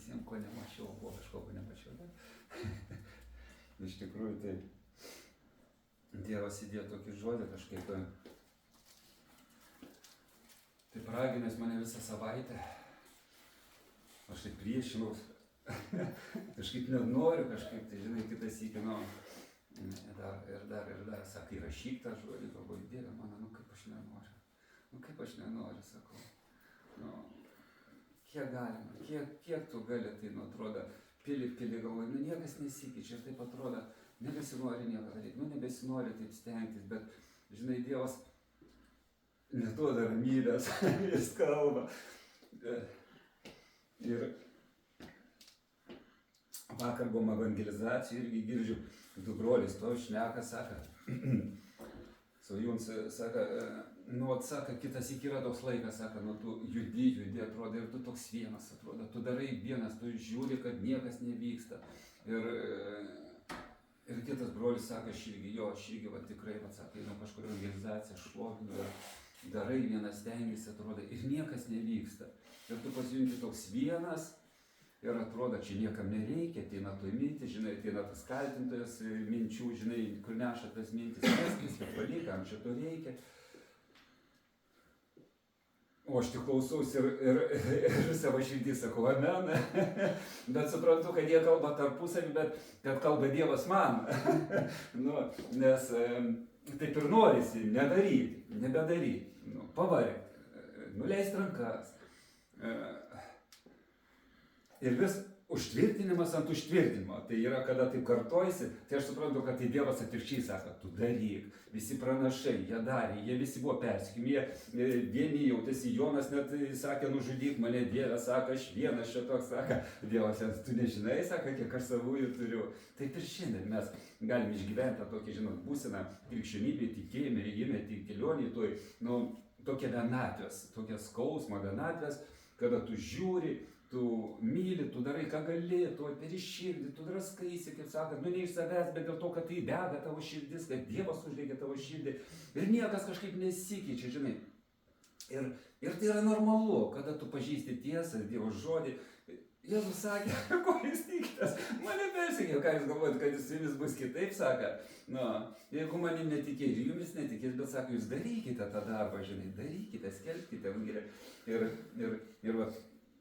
visiems, ko nemačiau, buvo kažko, ko nemačiau. Iš tikrųjų, tai Dievas įdėjo tokį žodį kažkaip. Taip raginęs mane visą savaitę. Aš taip priešinaus. Kažkaip nenoriu, kažkaip, tai žinai, kitas įkino. Dar, sakai, rašyk tą žodį, galvoju, Dieve mano, kaip aš nenoriu, sakau. Kiek galima, kiek tu gali, tai, atrodo, pili, galvoju, niekas nesikeičia, ir taip atrodo, nebesinori nieko daryti, nebesinori taip stengtis, bet, žinai, Dievas neduoda ramybės, jis kalba. Ir vakar buvom evangelizacijų irgi girdžiu, du broliai stovi, šneka, saka, Svajūns, saka, saka, kitas iki yra toks laikas, saka, tu judi, atrodo, ir tu toks vienas, atrodo, tu darai vienas, tu žiūri, kad niekas nevyksta. Ir kitas brolis sako, aš irgi, va tikrai, va, sako, einu kažkurio organizaciją, šlovinu, darai vienas, stengiasi, atrodo, ir niekas nevyksta. Ir tu pasijunti toks vienas, ir atrodo, čia niekam nereikia, ateina tu mintį, žinai, ateina tas kaltintojas minčių, žinai, kur neša tas mintis, viskas palikam, čia to reikia. O aš tik klausausi ir savo širdį sakau, amen. Bet suprantu, kad jie kalba tarpusavį, bet kad kalba Dievas man. Nes taip ir norisi nebedaryti, pavargti, nuleisti rankas. Ir vis užtvirtinimas ant užtvirtinimo. Tai yra, kada taip kartojasi, tai aš suprantu, kad tai Dievas atvirkščiai sako, tu daryk. Visi pranašai, jie darė, jie visi buvo persekiojami, vieni jautėsi, Jonas net sakė, nužudyk mane, Dieve, sako, aš vienas čia toks, sako, Dievas, tu nežinai, sako, kiek aš savųjų turiu. Taip ir šiandien mes galim išgyventi tą tokį, žinot, būseną krikščionybėje, tikėjime, ėjime, kelionėje, tokia vienatvės, tokia skausmo vienatvės, kada tu žiūri, tu myli, tu darai, ką gali, tu atveri širdį, tu draskaisi, kaip sakant, ne iš savęs, bet dėl to, kad tai dega tavo širdis, kad Dievas uždegė tavo širdį ir niekas kažkaip nesikeičia, žinai. Ir tai yra normalu, kada tu pažįsti tiesą, Dievo žodį. Jėzus sakė, ko jūs tikitės, mane persekiojo, ką jūs galvojate, kad jūs jumis bus kitaip, sako. Jeigu manim netikės ir jumis netikės, bet sako, jūs darykite tą darbą, žinai, darykite, skelbkite evangeliją. Ir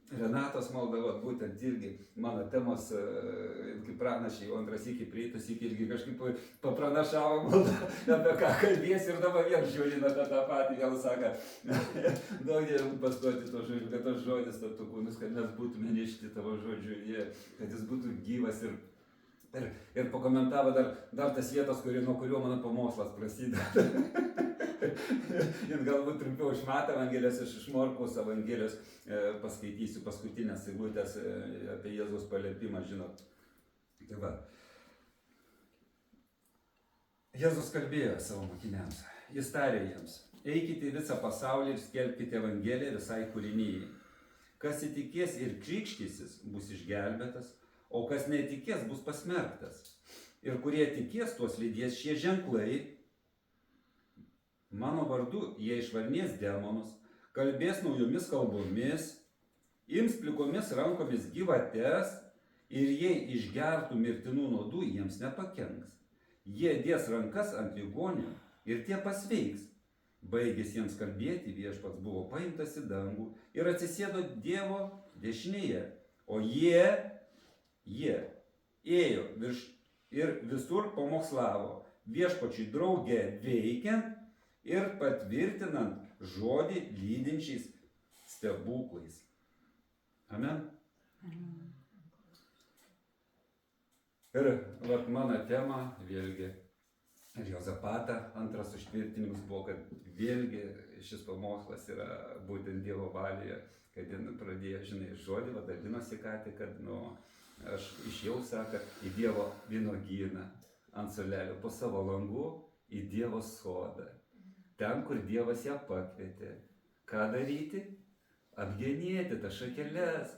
Renatos malda, būtent irgi mano temos, kaip pranašiai, o antras iki prieitus iki irgi kažkaip papranašavo maldą, apie ką kalbėsi ir dabar vėl žiūrina tą patį, vėl sako, daug dievų pastuoti to žodžiu, kad tas žodis taptų kūnus, kad mes būtume nešti tavo žodžiu, kad jis būtų gyvas ir pakomentavo dar tas vietas, nuo kurio mano pamokslas prasideda. Ir galbūt trumpiau iš Mato Evangelijos, iš Morkaus Evangelijos paskaitysiu paskutinės eilutės apie Jėzaus paliepimą, žinot. Tai va. Jėzus kalbėjo savo mokiniams, jis tarė jiems, eikite į visą pasaulį ir skelbkite Evangeliją visai kūrinijai. Kas įtikės ir krikštysis, bus išgelbėtas, o kas netikės, bus pasmerktas. Ir kurie tikės, tuos lydės šie ženklai. Mano vardu jie išvarnės demonus, kalbės naujomis kalbomis, ims plikomis rankomis gyvates ir jei išgertų mirtinų nuodų, jiems nepakenks. Jie dės rankas ant ligonių ir tie pasveiks. Baigęs jiems kalbėti, viešpats buvo paimtas į dangų ir atsisėdo Dievo dešinėje. O jie ėjo ir visur pamokslavo, viešpačiui drauge veikiant ir patvirtinant žodį lydinčiais stebuklais. Amen. Ir mano tema vėlgi, ir Jozapata antras užtvirtinimas buvo, kad vėlgi šis pamokslas yra būtent Dievo valioje, kad jis pradėjo, žinai, žodį, vadalinosi ką tik, kad, aš išėjau, sako, į Dievo vynuogyną ant suolelio po savo langu į Dievo sodą. Ten, kur Dievas ją pakvietė. Ką daryti? Apgenėti tas šakeles,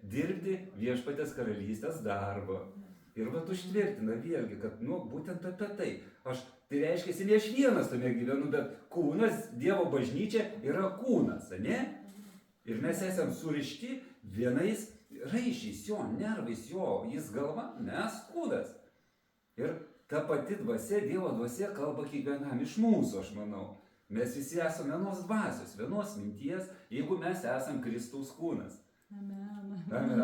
dirbti viešpatės karalystės darbą. Ir užtvirtina vėlgi, kad būtent apie tai. Tai reiškia, ne aš vienas tame gyvenu, bet kūnas, Dievo bažnyčia yra kūnas, ne? Ir mes esam surišti vienais raišys jo, nervais jo, jis galva, mes kūdas. Ir ta pati dvasia, Dievo dvasia kalba kiekvienam iš mūsų, aš manau. Mes visi esame vienos dvasios, vienos minties, jeigu mes esame Kristaus kūnas. Amen. Amen.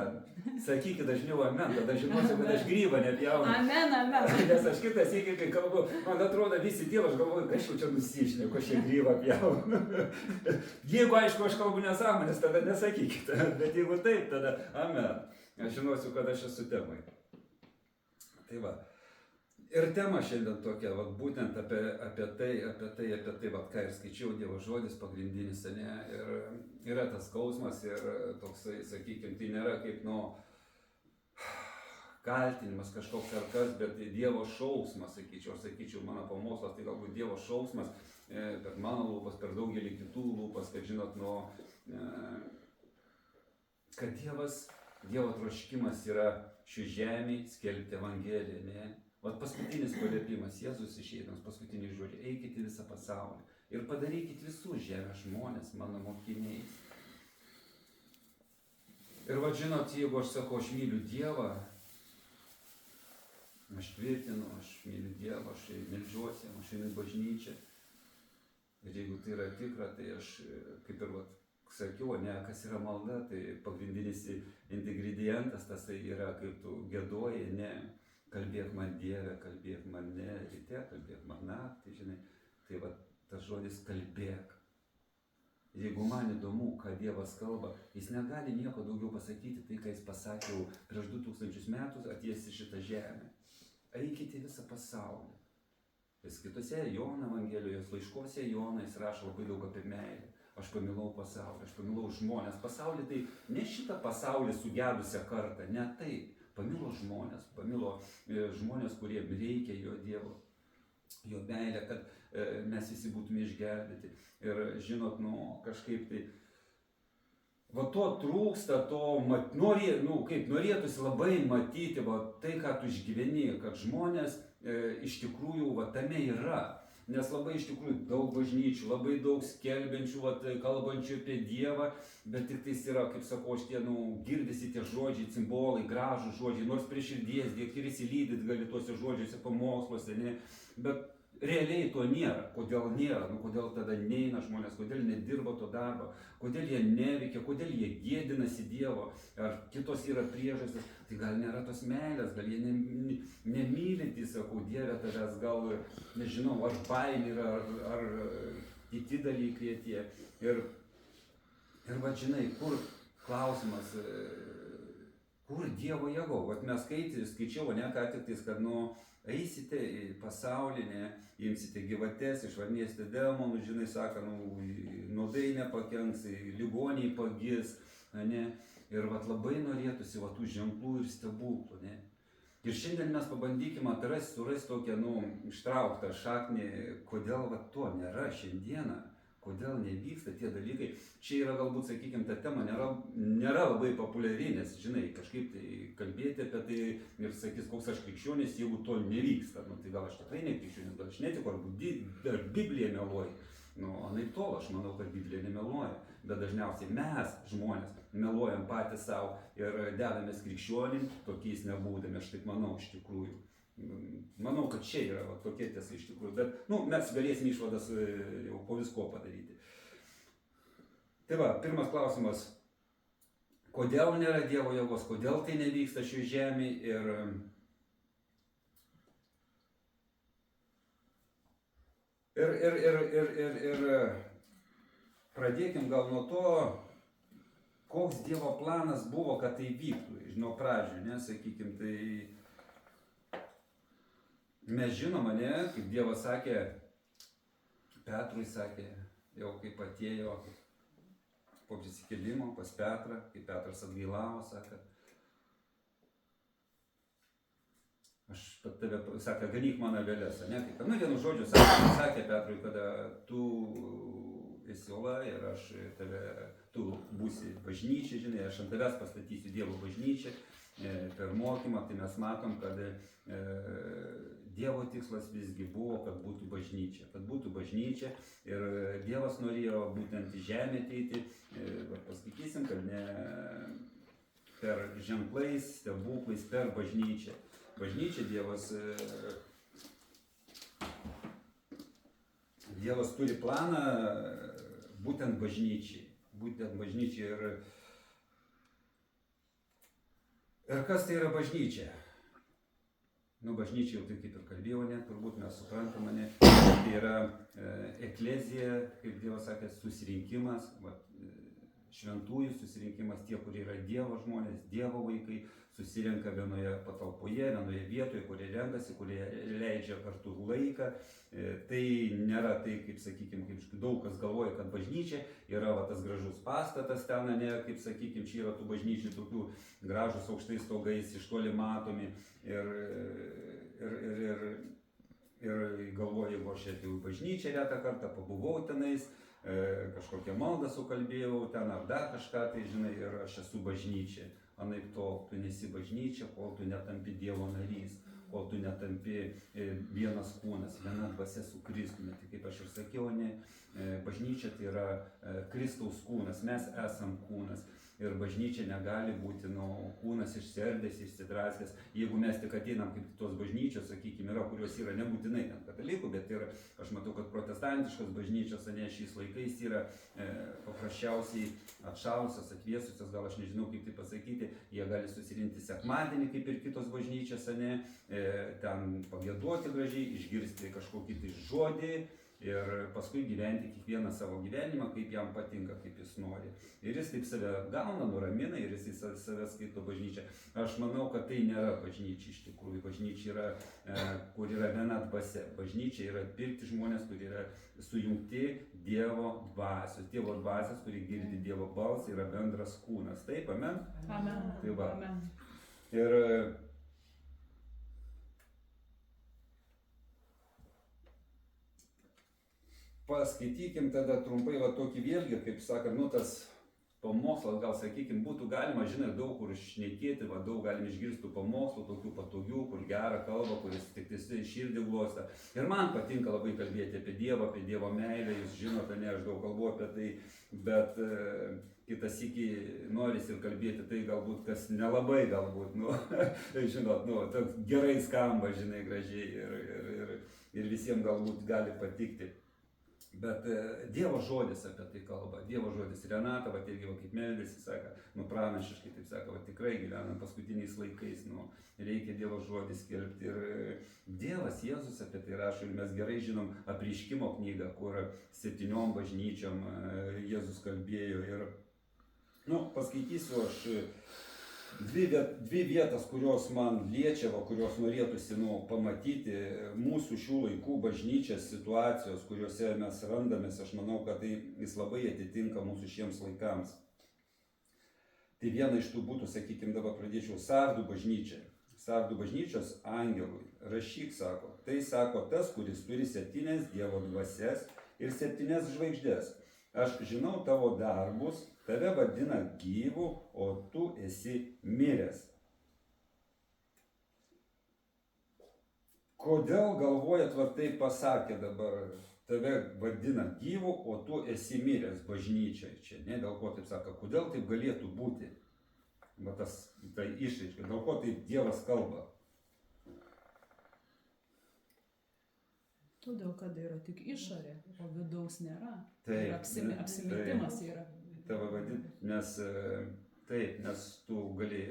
Sakykit dažniau amen, tada žinosiu, kad aš grybą nepjaunu. Amen, amen. Nes aš kitas iki, kai kalbu, man atrodo visi Dievą, aš galvoju, kad aš jau čia nusišneku, aš čia grybą pjaunu. Jeigu, aišku, aš kalbu nesąmonės, tada nesakykit, bet jeigu taip, tada amen. Aš žinosiu, kad aš esu temai. Tai va. Ir tema šiandien tokia, vat, būtent apie tai, vat, ką ir skaičiau, Dievo žodis pagrindinis, ne, ir yra tas skausmas ir toksai, sakykime, tai nėra kaip, kaltinimas kažkoks ar kas, bet tai Dievo šauksmas, sakyčiau, mano pamokslas, tai galbūt Dievo šauksmas per mano lūpas, per daugelį kitų lūpas, kad žinot, kad Dievo troškimas yra šių žemį skelbti Evangeliją, ne? Vat paskutinis paliepimas, Jėzus išeidamas, paskutinis žodžiai, eikit į visą pasaulį ir padarykit visus žemės žmonės mano mokiniais. Ir vat žinot, jeigu aš sakau, aš myliu Dievą, aš tvirtinu, aš myliu Dievą, aš meldžiuosi, aš einu į bažnyčią. Ir jeigu tai yra tikra, tai aš, kaip ir vat sakiau, ne, kas yra malda, tai pagrindinis ingredientas, tas tai yra, kaip tu giedoji, ne. Kalbėk man Dieve, kalbėk man ne ryte, kalbėk man naktį, žinai. Tai va, tas žodis kalbėk. Jeigu man įdomu, ką Dievas kalba, jis negali nieko daugiau pasakyti, tai ką jis pasakė prieš 2000 metų atėjęs į šitą žemę. Eikite visą pasaulį. Vis kitose Jono Evangelijos laiškose Jonas jis rašo labai daug apie meilę. Aš pamilau pasaulį, aš pamilau žmonės. Pasaulį tai ne šitą pasaulį sugedusią kartą, ne taip. Pamilo žmonės, kurie reikia jo Dievo, jo meilę, kad mes visi būtume išgelbėti. Ir žinot, kažkaip tai, va to trūksta, kaip norėtųsi labai matyti, va tai, ką tu išgyveni, kad žmonės iš tikrųjų va tame yra. Nes labai iš tikrųjų daug bažnyčių, labai daug skelbiančių, kalbančių apie Dievą, bet tik tais yra, kaip sakau, šitie, girdisi tie žodžiai, simbolai, gražūs žodžiai, nors prie širdies dėk ir įsilydyt gali tuose žodžiuose, pamoksluose, ne, bet realiai to nėra. Kodėl nėra? Kodėl tada neina žmonės, kodėl nedirba to darbo, kodėl jie neveikia, kodėl jie gėdinasi Dievo, ar kitos yra priežastys, tai gal nėra tos meilės, gal jie nemylintys, sakau, Dieve tavęs, gal, nežinau, ar baimė yra, ar kiti dalykai tie. Ir va, žinai, kur klausimas, kur Dievo jėga? Vat mes skaičiau, ne, ką tik tais, kad, eisite į pasaulį, ne, imsite gyvates, išvarnėsite demonų, žinai, sako, nuodai nepakenks, ligoniai pagis, ne, ir vat labai norėtųsi vat tų ženklų ir stebuklų, ne. Ir šiandien mes pabandykime surasti tokią, ištrauktą šaknį, kodėl vat to nėra šiandieną, kodėl nevyksta tie dalykai. Čia yra galbūt, sakykime, ta tema nėra labai populiari, nes, žinai, kažkaip tai kalbėti apie tai ir sakys, koks aš krikščionis, jeigu to nevyksta. Tai gal aš tikrai ne krikščionis, gal aš netikiu, ar Biblija meluoja. Anaip tol, aš manau, kad Biblija nemeluoja. Bet dažniausiai mes, žmonės, meluojam patys savo ir dedamės krikščionim, tokiais nebūdami, aš taip manau iš tikrųjų. Manau, kad čia yra tokie tiesa iš tikrųjų, bet mes galėsim išvadas jau po visko padaryti. Tai va, pirmas klausimas, kodėl nėra Dievo jėgos, kodėl tai nevyksta šioje žemėje ir pradėkim gal nuo to, koks Dievo planas buvo, kad tai vyktų, nuo pradžių, nesakykim, tai mes žinoma, ne, kaip Dievas sakė, Petrui sakė, jau kaip atėjo po prisikėlimo pas Petrą, kaip Petras atgailavo, sakė, aš pat tave, sakė, ganyk mano aveles, ne, kaip, vienu žodžiu sakė Petrui, kada tu esi uola ir aš tu būsi bažnyčia, žinai, aš ant tavęs pastatysiu Dievo bažnyčią, per mokymą, tai mes matom, kad Dievo tikslas visgi buvo, kad būtų bažnyčia ir Dievas norėjo būtent į žemę ateiti, paskaitysim, kad per ženklais, stebuklais, per bažnyčią. Bažnyčia Dievas turi planą būtent bažnyčiai. Ir kas tai yra bažnyčia? Nu, bažnyčia jau tai kaip ir kalbėjau, turbūt mes suprantame, tai yra eklezija, kaip Dievas sakė, susirinkimas, šventųjų susirinkimas, tie, kurie yra Dievo žmonės, Dievo vaikai, susirenka vienoje patalpoje, vienoje vietoje, kurie renkasi, kurie leidžia kartu laiką. Tai nėra tai, kaip sakykime, kaip daug kas galvoja, kad bažnyčia yra tas gražus pastatas ten, kaip sakykime, čia yra tų bažnyčių tokių gražus aukštais stogais, iš toli matomi ir galvoju, jeigu aš atėjau į bažnyčią retą kartą, pabuvau tenais, kažkokią maldą sukalbėjau ten ar dar kažką, tai žinai, ir aš esu bažnyčia. Anaip tol, tu nesi bažnyčia, kol tu netampi Dievo narys, kol tu netampi vienas kūnas, viena dvasia su Kristumi. Tai kaip aš ir sakiau, bažnyčia tai yra Kristaus kūnas, mes esam kūnas. Ir bažnyčia negali būti kūnas išsiardęs, išsidraskęs. Jeigu mes tik ateinam kaip tos bažnyčios, sakykime, yra, kurios yra nebūtinai ten katalikų, bet yra, aš matau, kad protestantiškos bažnyčios šiais laikais yra paprasčiausiai atšalusios, atvėsusios, gal aš nežinau kaip tai pasakyti, jie gali susirinkti sekmadienį kaip ir kitos bažnyčios, ten pagieduoti gražiai, išgirsti kažkokį tai žodį. Ir paskui gyventi kiekvieną savo gyvenimą, kaip jam patinka, kaip jis nori. Ir jis taip save gauna, nuramina ir jis save skaito bažnyčią. Aš manau, kad tai nėra bažnyčia iš tikrųjų. Bažnyčia yra, kur yra viena dvasia. Bažnyčia yra pirkti žmonės, kurie yra sujungti Dievo dvasios. Dievo dvasios, kuri girdi Dievo balsą, yra bendras kūnas. Taip, amen? Amen. Tai va. Amen. Ir paskaitykim tada trumpai tokį vėlgi, kaip sakant, tas pamokslas, gal sakykime, būtų galima, žinai, daug kur šnekėti, daug galim išgirsti pamokslų, tokių patogių, kur gerą kalbą, kuris tik širdį glosta. Ir man patinka labai kalbėti apie Dievo meilę, jūs žinote, aš daug kalbu apie tai, bet kitas iki norisi ir kalbėti tai galbūt, kas nelabai galbūt, žinot, gerai skamba, žinai, gražiai ir visiems galbūt gali patikti. Bet Dievo žodis apie tai kalba, Dievo žodis. Renata, irgi kaip meldėsi, sako, pranašiškai, taip sako, tikrai gyvenam paskutiniais laikais, reikia Dievo žodį skelbti. Ir Dievas, Jėzus apie tai rašo, ir mes gerai žinom Apreiškimo knygą, kur 7 bažnyčiom Jėzus kalbėjo. Ir, paskaitysiu aš dvi vietas, kurios man liečia, kurios norėtųsi pamatyti mūsų šių laikų bažnyčios situacijos, kuriuose mes randamės. Aš manau, kad tai jis labai atitinka mūsų šiems laikams. Tai viena iš tų būtų, sakykime, dabar pradėčiau Sardų bažnyčią. Sardų bažnyčios angelui rašyk, sako, tai sako tas, kuris turi 7 Dievo dvasias ir 7 žvaigždės. Aš žinau tavo darbus, tave vadina gyvu, o tu esi miręs. Kodėl galvojat, tai pasakė dabar, tave vadina gyvu, o tu esi miręs bažnyčiai čia, dėl ko taip sako, kodėl taip galėtų būti? Tai išraiška, dėl ko taip Dievas kalba? Todėl, kad yra tik išorė, o vidaus nėra. Taip, apsimetimas yra. Tave vadina, nes tu gali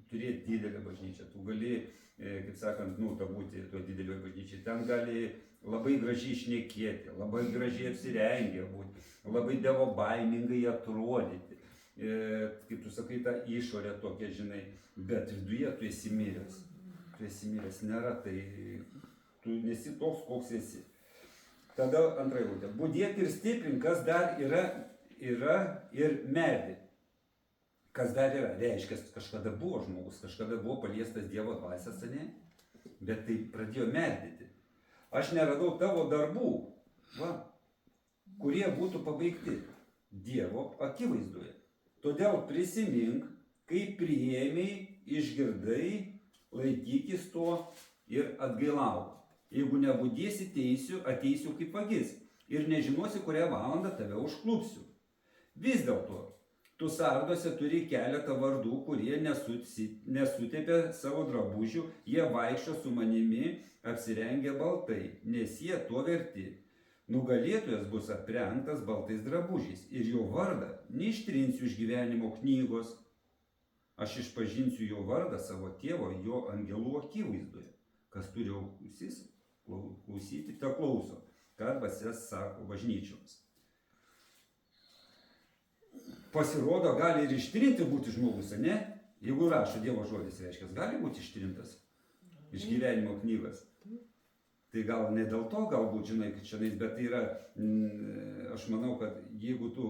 turėti didelę bažnyčią, tu gali, kaip sakant, būti tuo didelio bažnyčiai. Ten gali labai gražiai šnekėti, labai gražiai apsirengę būti, labai Dievo baimingai atrodyti. Kaip tu sakai, ta išorė tokia, žinai, bet viduje tu esi miręs. Tu esi miręs, nėra tai, tu nesi toks, koks esi. Tada antra eilutė. Budėk ir stiprink, kas dar yra ir merdi. Kas dar yra? Reiškia, kažkada buvo žmogus, kažkada buvo paliestas Dievo dvasios, bet tai pradėjo merdyti. Aš neradau tavo darbų, kurie būtų pabaigti Dievo akivaizdoje. Todėl prisimink, kai priėmei, išgirdai, laikykis to ir atgailauk. Jeigu nebudėsi teisiu, ateisiu kaip vagis ir nežinosi, kurią valandą tave užklupsiu. Vis dėlto, tu sarduose turi keletą vardų, kurie nesutepė savo drabužių, jie vaikščio su manimi apsirengę baltai, nes jie to verti. Nugalėtojas bus aprengtas baltais drabužiais ir jo vardą neištrinsiu iš gyvenimo knygos. Aš išpažinsiu jo vardą savo tėvo, jo angelų akivaizdoje. Kas turi ausis klausyti, te klauso, ką dvasias sako bažnyčioms. Pasirodo, gali ir ištrinti būti žmogus, ne? Jeigu rašo Dievo žodis, reiškia, gali būti ištrintas iš gyvenimo knygos. Tai gal ne dėl to, galbūt, žinai, kad čia, bet tai yra, aš manau, kad jeigu tu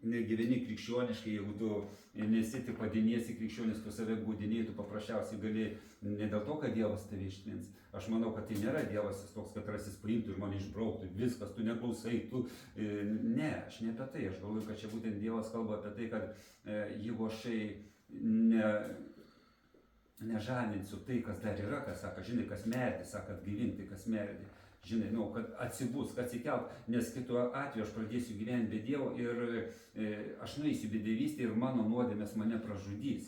negyveni krikščioniškai, jeigu tu nesi tik vadiniesi krikščionis, tu save gudiniai, tu paprasčiausiai gali ne dėl to, kad Dievas tave ištrins. Aš manau, kad tai nėra Dievas toks, kad rasis paimtų ir mane išbrauktų, viskas, tu neklausai, tu... Ne, aš ne apie tai, aš galvoju, kad čia būtent Dievas kalba apie tai, kad jeigu aš nežaninsiu tai, kas dar yra, kas sako, žinai, kas merdi, sako, atgyvinti, kas merdi. Žinai, kad atsibus, kad atsikelt, nes kitu atveju aš pradėsiu gyventi be Dievo ir aš nueisiu bedevystę ir mano nuodėmės mane pražudys.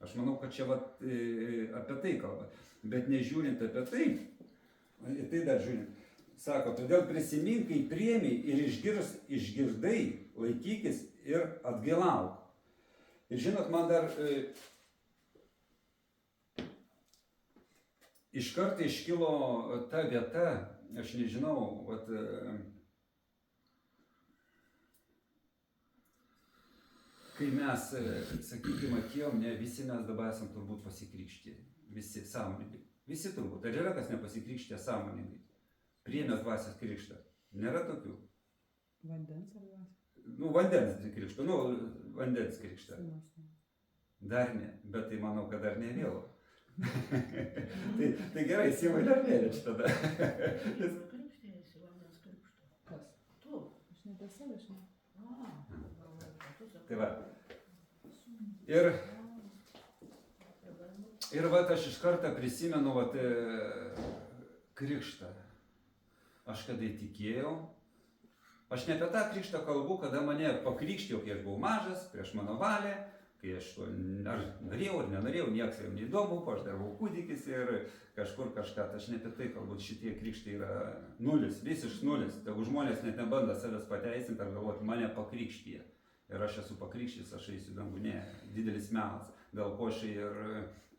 Aš manau, kad čia apie tai kalba. Bet nežiūrint apie tai, tai dar žiūrint, sako, todėl prisimink, kai priėmei ir išgirdai, laikykis ir atgailauk. Ir žinot, man dar iš karto iškilo ta vieta, aš nežinau, kai mes, sakykime, atėjom, ne visi mes dabar esam turbūt pasikrikštę, visi sąmoningai, visi turbūt, ar yra kas nepasikrikštė sąmoningai, priėmęs dvasios krikštą, nėra tokių? Vandens ar dvasios? Vandens krikštą, vandens krikštą. Dar ne, bet tai manau, kad dar ne vėlu. tai gerai, Simai dar vėliau tada. Kas? Tu. Aš ne apie save, aš ne. Tai va. Ir aš iš karto prisimenu krikštą. Aš kada įtikėjau. Aš ne apie tą krikštą kalbu, kada mane pakrikštijo, kai aš buvau mažas, prieš mano valią. Kai aš to ar norėjau ar nenorėjau, nieks jau neįdomu, aš dar buvau kūdikis ir kažkur kažką, aš ne apie tai kalbu, šitie krikštai yra nulis, visiškai nulis. Tegu žmonės net nebando savęs pateisinti ar galvoti, mane pakrikštyje. Ir aš esu pakrikštytas, aš eisiu dangų, ne, didelis melas. Dėl ko aš ir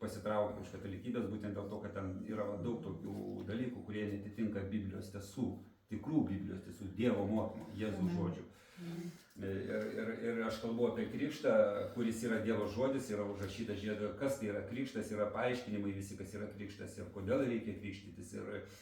pasitraukiau iš katalikybės, būtent dėl to, kad ten yra daug tokių dalykų, kurie netitinka Biblijos tiesų, tikrų Biblijos tiesų, Dievo mokymo, Jėzaus žodžių. Ir aš kalbu apie krikštą, kuris yra Dievo žodis, yra užrašyta žiedoje, kas tai yra krikštas, yra paaiškinimai visi, kas yra krikštas ir kodėl reikia krikštytis.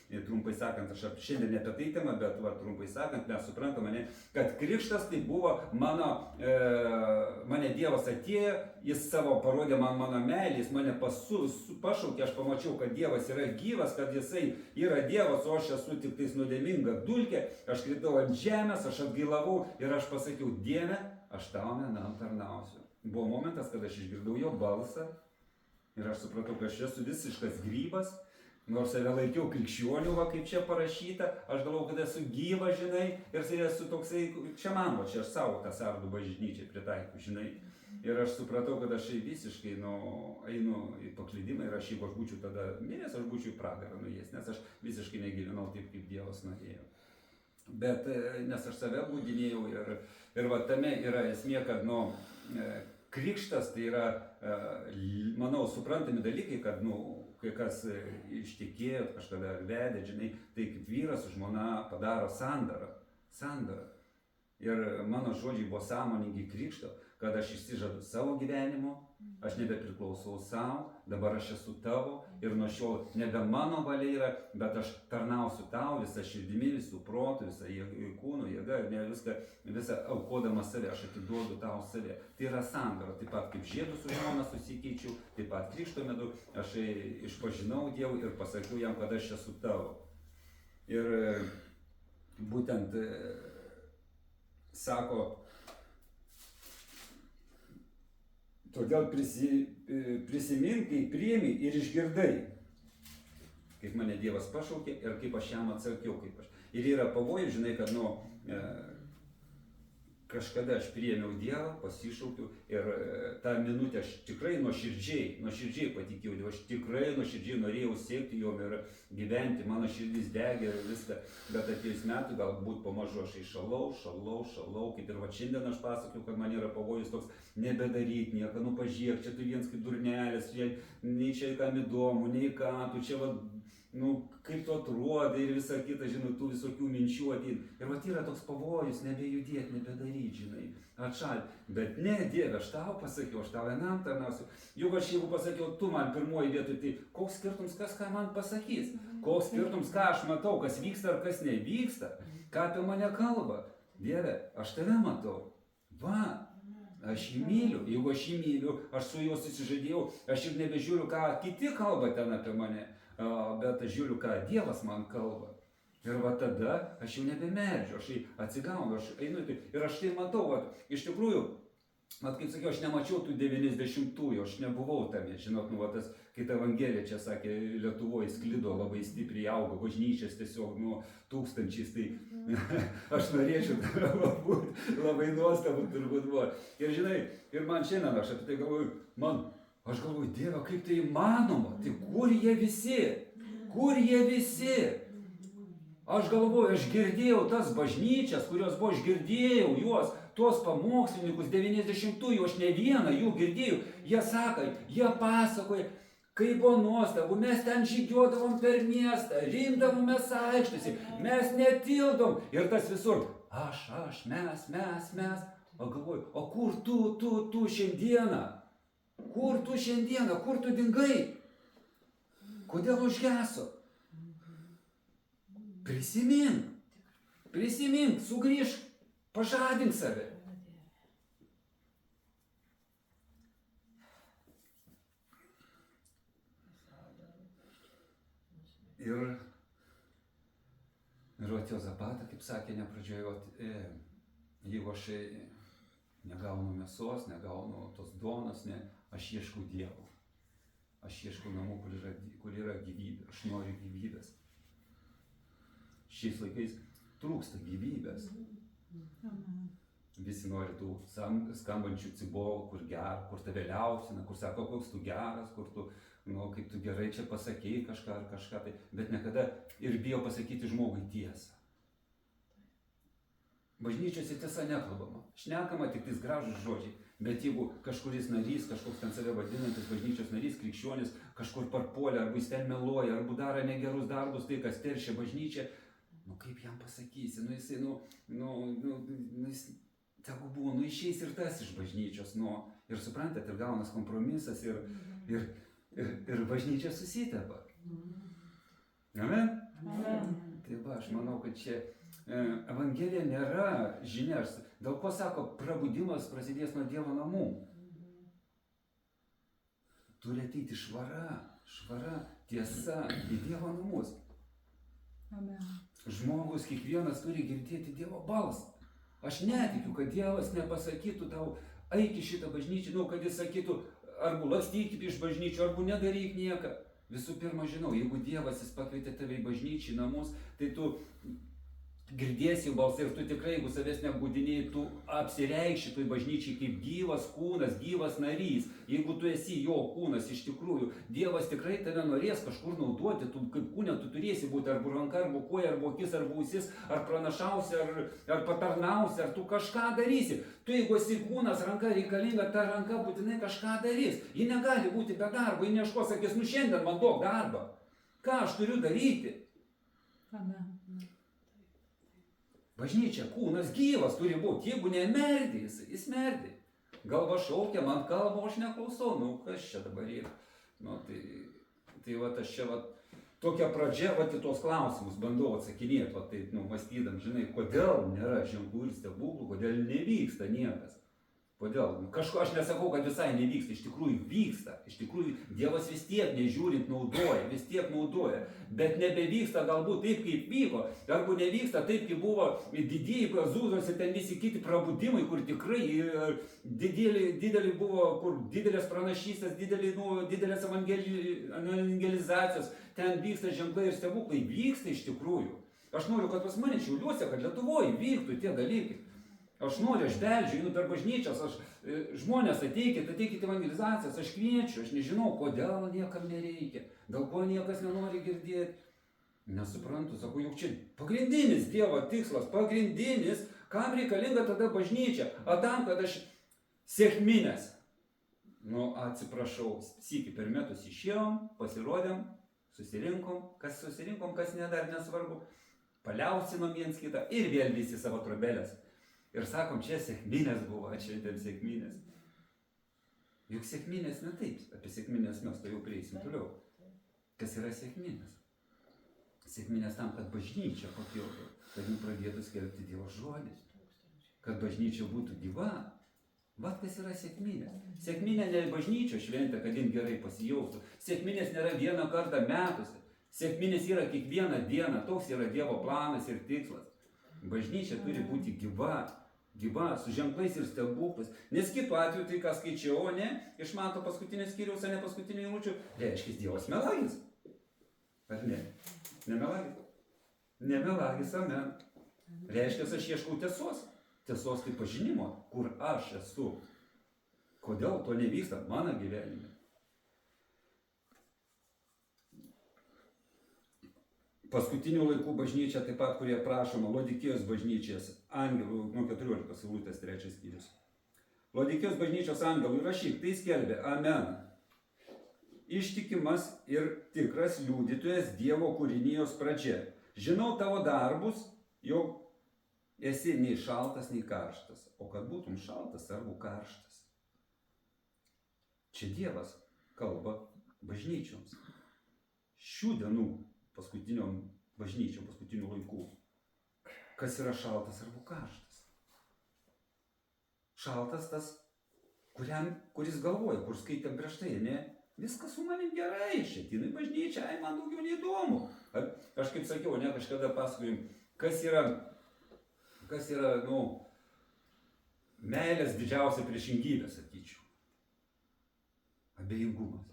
Ir trumpai sakant, aš šiandien ne apie tai temą, bet trumpai sakant, mes suprantame, kad krikštas tai buvo mane Dievas atėjo, jis savo parodė man mano meilę, jis mane pašaukė, aš pamačiau, kad Dievas yra gyvas, kad jisai yra Dievas, o aš esu tik tais nuodėminga dulkė, aš kritau ant žemės, aš atgailavau ir aš pasakiau, Dieve, aš tau vienam tarnausiu. Buvo momentas, kada aš išgirdau jo balsą ir aš supratau, kad aš esu visiškas grybas, nors save laikiau krikščioniu, kaip čia parašyta, aš galvau, kad esu gyvas, žinai, ir esu toksai, čia man, čia aš savo tą sardų bažnyčią pritaikiau, žinai. Ir aš supratau, kad aš visiškai einu į paklydimą ir jeigu aš būčiau tada miręs, aš būčiau į pragarą nuėjęs, nes aš visiškai negyvenau taip, kaip Dievas norėjo. Bet, nes aš save būdinėjau ir tame yra esmė, kad, krikštas tai yra, manau, suprantami dalykai, kad, kai kas ištekėjo, kažkada vedė, žinai, tai kaip vyras su žmona padaro sandarą. Ir mano žodžiai buvo sąmoningi krikšto, kad aš išsižadu savo gyvenimo, aš nebepriklausau savo, dabar aš esu tavo ir nuo šiol nebe mano valia yra, bet aš tarnausiu tau visą širdimi, visų protų, visą kūnų, jėgą ir visą aukodamas save, aš atiduodu tau save. Tai yra sandora, taip pat kaip žiedu su žmona susikeičiau, taip pat krikšto metu aš išpažinau Dievui ir pasakiau jam, kad aš esu tavo. Ir būtent sako, todėl prisimink, kai priėmei ir išgirdai, kaip mane Dievas pašaukė ir kaip aš jam atsakiau, kaip aš. Ir yra pavojus, žinai, kad, kažkada aš priėmiau Dievą, pasišaukiau ir tą minutę aš tikrai nuoširdžiai patikėjau, aš tikrai nuoširdžiai norėjau siekti jom ir gyventi, mano širdis degė ir viską, bet atėjus metų galbūt pamažu aš šalau, kaip ir va šiandien aš pasakiau, kad man yra pavojus toks nebedaryt nieko, nu pažiūrėk, čia tu viens kaip durnelis, nei čia kam įdomu, nei ką, tu čia va, nu, kaip tu atrodai ir visa kita, žinai, tų visokių minčių ateina. Ir vat yra toks pavojus, nebejudėt, nebedaryt, žinai, atšalt. Bet ne, Dieve, aš tau pasakiau, aš tau vienam tarnausiu. Juk aš jeigu pasakiau, tu man pirmoji vietoj, tai koks skirtums, kas ką man pasakys? Koks skirtums, ką aš matau, kas vyksta ar kas nevyksta? Ką apie mane kalba? Dieve, aš tave matau. Va, aš jį myliu. Jeigu aš jį myliu, aš su juo susižadėjau, aš ir nebežiūriu, ką kiti kalba ten apie mane. Bet aš žiūriu, ką Dievas man kalba. Ir va tada aš jau nebemeldžiu, aš atsigaunu, aš einu ir aš tai matau, va, iš tikrųjų, mat, kaip sakiau, aš nemačiau tų 90-ųjų, aš nebuvau tame, žinot, nu, va, tas, kai ta Evangelija čia sakė, Lietuvoje sklido, labai stipriai augo, bažnyčias tiesiog, nu, tūkstančiais, tai aš norėčiau būti, labai nuostabu turbūt buvo. Ir žinai, ir man šiandien aš apie tai galvoju, aš galvoju, Dieve, kaip tai įmanoma, tai kur jie visi? Kur jie visi? Aš galvoju, aš girdėjau tas bažnyčias, kurios buvo, aš girdėjau juos, tuos pamokslininkus 90-ųjų, aš ne vieną jų girdėjau, jie sako, jie pasakoja, kaip buvo nuostabu, mes ten žygiuodavom per miestą, rinkdavomės aikštėse, mes netildom ir tas visur, aš, mes, o galvoju, o kur tu šiandieną? Kur tu šiandieną, kur tu dingai? Kodėl užgeso? Prisimink, sugrįžk, pažadink save. Ir vat Jozapatą, kaip sakė nepradžioje, jeigu aš negaunu mėsos, negaunu tos duonos, aš ieškau Dievo. Aš ieškau namų, kur yra gyvybė. Aš noriu gyvybės. Šiais laikais trūksta gyvybės. Visi nori tų skambančių cibolų, kur tave liaupsina, kur sako, koks tu geras, kur tu, nu, kaip tu gerai čia pasakei kažką ar kažką, tai, bet niekada ir bijo pasakyti žmogui tiesą. Bažnyčiose tiesa nekalbama, šnekama tik tais gražūs žodžiai, bet jeigu kažkuris narys, kažkoks ten save vadinantis bažnyčios narys, krikščionis, kažkur parpuolė, arba jis ten meluoja, arba daro negerus darbus, tai kas teršia bažnyčią, nu kaip jam pasakysi, nu jisai, jis tegu buvo, išeis ir tas iš bažnyčios, ir suprantat, ir gaunas kompromisas, ir bažnyčia susitepa. Amen? Amen. Tai va, aš manau, kad čia Evangelija nėra žinia, dėl ko sako, prabudimas prasidės nuo Dievo namų. Turi ateiti švara, tiesa į Dievo namus. Amen. Žmogus kiekvienas turi girdėti Dievo balsą. Aš netikiu, kad Dievas nepasakytų tau, eik į šitą bažnyčią, kad jis sakytų, arba lakstyk iš bažnyčių, arba nedaryk nieką. Visų pirma, žinau, jeigu Dievas jis pakvietė tave į bažnyčią, į namus, tai tu girdėsi balsą ir tu tikrai, jeigu savęs neapgaudinėjai, tu apsireikši toj bažnyčiai kaip gyvas kūnas, gyvas narys. Jeigu tu esi jo kūnas, iš tikrųjų, Dievas tikrai tave norės kažkur naudoti, tu kaip kūne tu turėsi būti arba ranka, arba koja, arba akis, arba ausis, ar pranašausi, ar patarnausi, ar tu kažką darysi. Tu jeigu esi kūnas, ranka reikalinga, ta ranka būtinai kažką darys. Ji negali būti be darbo, ji neieškos, sakys, šiandien man duok darbą. Ką aš turiu daryti? Amen. Bažnyčia, kūnas gyvas turi būti, jeigu nemerdi, jis merdi. Galva šaukia, man kalba, aš neklausau, kas čia dabar yra. Tai aš čia tokia pradžia, į tos klausimus bandau atsakinėti, mąstydam, žinai, kodėl nėra ženklų ir stebuklų, kodėl nevyksta niekas. Kodėl? Kažko aš nesakau, kad visai nevyksta, iš tikrųjų vyksta. Iš tikrųjų Dievas vis tiek nežiūrint naudoja, bet nebevyksta galbūt taip, kaip vyko, arba nevyksta taip, kaip buvo didieji Azūzuose, ten visi kiti prabudimai, kur tikrai dideli buvo, kur didelės pranašystės, didelės evangelizacijos, ten vyksta ženklai ir stebuklai, vyksta iš tikrųjų. Aš noriu, kad pas mane Šiauliuose, kad Lietuvoje vyktų tie dalykai. Aš noriu, aš beldžiu, einu per bažnyčias, žmonės ateikit evangelizacijas, aš kviečiu, aš nežinau, kodėl niekam nereikia, dėl ko niekas nenori girdėti. Nesuprantu, sakau, juk čia pagrindinis Dievo tikslas, pagrindinis, kam reikalinga tada bažnyčia, o tam, kad aš sėkminės. Nu, atsiprašau, sykį per metus išėjom, pasirodėm, susirinkom, kas ne, dar nesvarbu, paliausinom viens kitą ir vėl visi savo trobelės. Ir sakom, čia sėkminės buvo, čia ten sėkminės. Juk sėkminės ne taip, apie sėkminės mes to jau prieisim toliau. Kas yra sėkminės? Sėkminės tam, kad bažnyčia pakiltų, kad jų pradėtų skelbti Dievo žodį, kad bažnyčia būtų gyva. Vat kas yra sėkminė. Sėkminė ne bažnyčio šventė, kad jin gerai pasijaustų. Sėkminės nėra vieną kartą metuose. Sėkminės yra kiekvieną dieną. Toks yra Dievo planas ir tikslas. Bažnyčia turi būti gyva, su ženklais ir stebuklais. Nes kitu atveju tai, ką skaičiau, ne, iš Mato paskutinės skyriaus, ne paskutinį eilučių, reiškia Dievas melagis. Ar ne? Nemelagis. Nemelagis, amen. Reiškia, aš ieškau tiesos. Tiesos kaip pažinimo, kur aš esu. Kodėl to nevyksta mano gyvenime? Paskutinių laikų bažnyčia, taip pat, kurie prašoma, Laodikėjos bažnyčios angelų, nuo 14 eilutės 3 skyrius. Laodikėjos bažnyčios angelų rašyk, tai skelbė, amen. Ištikimas ir tikras liudytojas Dievo kūrinijos pradžia. Žinau tavo darbus, jog esi nei šaltas, nei karštas. O kad būtum šaltas arba karštas. Čia Dievas kalba bažnyčioms. Šių dienų paskutiniom bažnyčiom, paskutinių laikų. Kas yra šaltas arba karštas? Šaltas tas, kuris galvoja, kur skaitėm prieš tai, ne? Viskas su manim gerai, šetinai bažnyčia, man daugiau neįdomu. Aš kaip sakiau, ne, kažkada pasakojim, kas yra, meilės didžiausia priešingybė, sakyčiau. Abejingumas.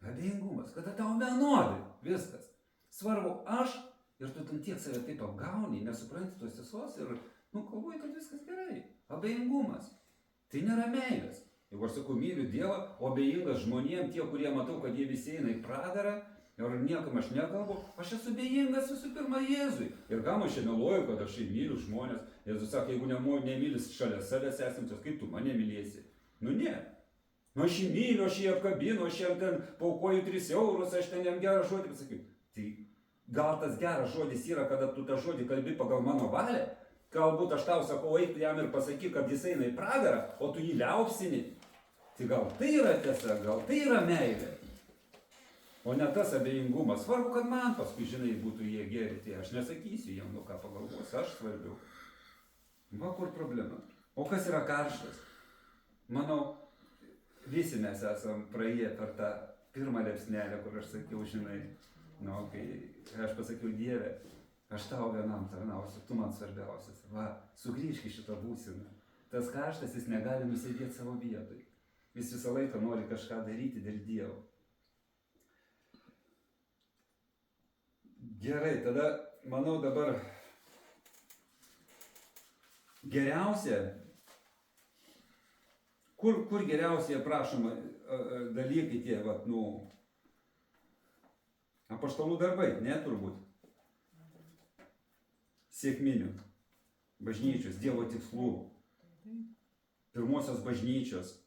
Abejingumas, kada tau vienodai viskas. Svarbu aš ir tu tam tiek save taip apgauni, nesupranti tos tiesos ir, galvoji, kad viskas gerai. Abejingumas. Tai nėra meilės. Jeigu aš sakau, myliu Dievą, o abejingas žmonėm, tie, kurie matau, kad jie visi eina į pragarą, ir niekam aš nekalbu, aš esu abejingas visų pirma Jėzui. Ir kam aš čia meluoju, kad aš myliu žmonės. Jėzus sako, jeigu nemylis šalia savęs esančios, kaip tu mane mylėsi? Ne. Aš jį myliu, aš jį apkabinu, aš jam ten paukoju 3 eurus, aš ten jam gerą žodį pasakiau. Tai gal tas geras žodis yra, kada tu tą žodį kalbi pagal mano valią? Galbūt aš tau sakau, eik jam ir pasakyk, kad jis eina į pragarą, o tu jį liaupsini. Tai gal tai yra tiesa, gal tai yra meilė. O ne tas abejingumas. Svarbu, kad man paskui, žinai, būtų jie geri. Tai aš nesakysiu jam, ką pagalvos, aš svarbiau. Va kur problema. O kas yra karštas? Manau, visi mes esam praėję per tą pirmą liepsnelę, kur aš sakiau, žinai, kai aš pasakiau, Dieve, aš tau vienam tarnausiu, tu man svarbiausias. Va, sugrįžk į šitą būseną. Tas karštas, jis negali nusėdėti savo vietoj. Jis visą laiką nori kažką daryti dėl Dievo. Gerai, tada, manau, dabar geriausia, kur geriausiai aprašoma dalykai tie, apaštalų darbai, ne turbūt. Sėkminių, bažnyčios, Dievo tikslų, pirmosios bažnyčios,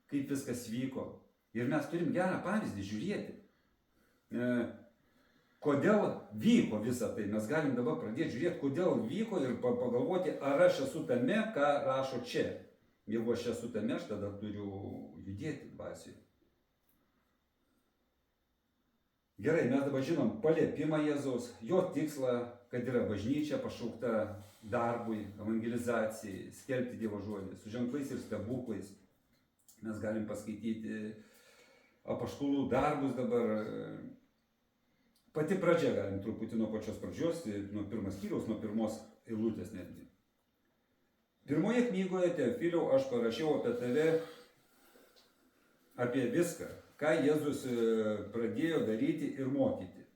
kaip viskas vyko. Ir mes turim gerą pavyzdį žiūrėti. Kodėl vyko visą tai? Mes galim dabar pradėti žiūrėti, kodėl vyko ir pagalvoti, ar aš esu tame, ką rašo čia. Jeigu aš esu tame, aš tada turiu judėti dvasiui. Gerai, mes dabar žinom paliepimą Jėzaus, jo tikslą, kad yra bažnyčia pašaukta darbui, evangelizacijai, skelbti Dievo žodį, su ženklais ir stebuklais. Mes galim paskaityti apaštalų darbus dabar. Pati pradžia galim truputį nuo pačios pradžios, nuo 1 skyriaus, nuo 1 eilutės netgi. Pirmoje knygoje, Teofiliau, aš parašiau apie tave, apie viską, ką Jėzus pradėjo daryti ir mokyti.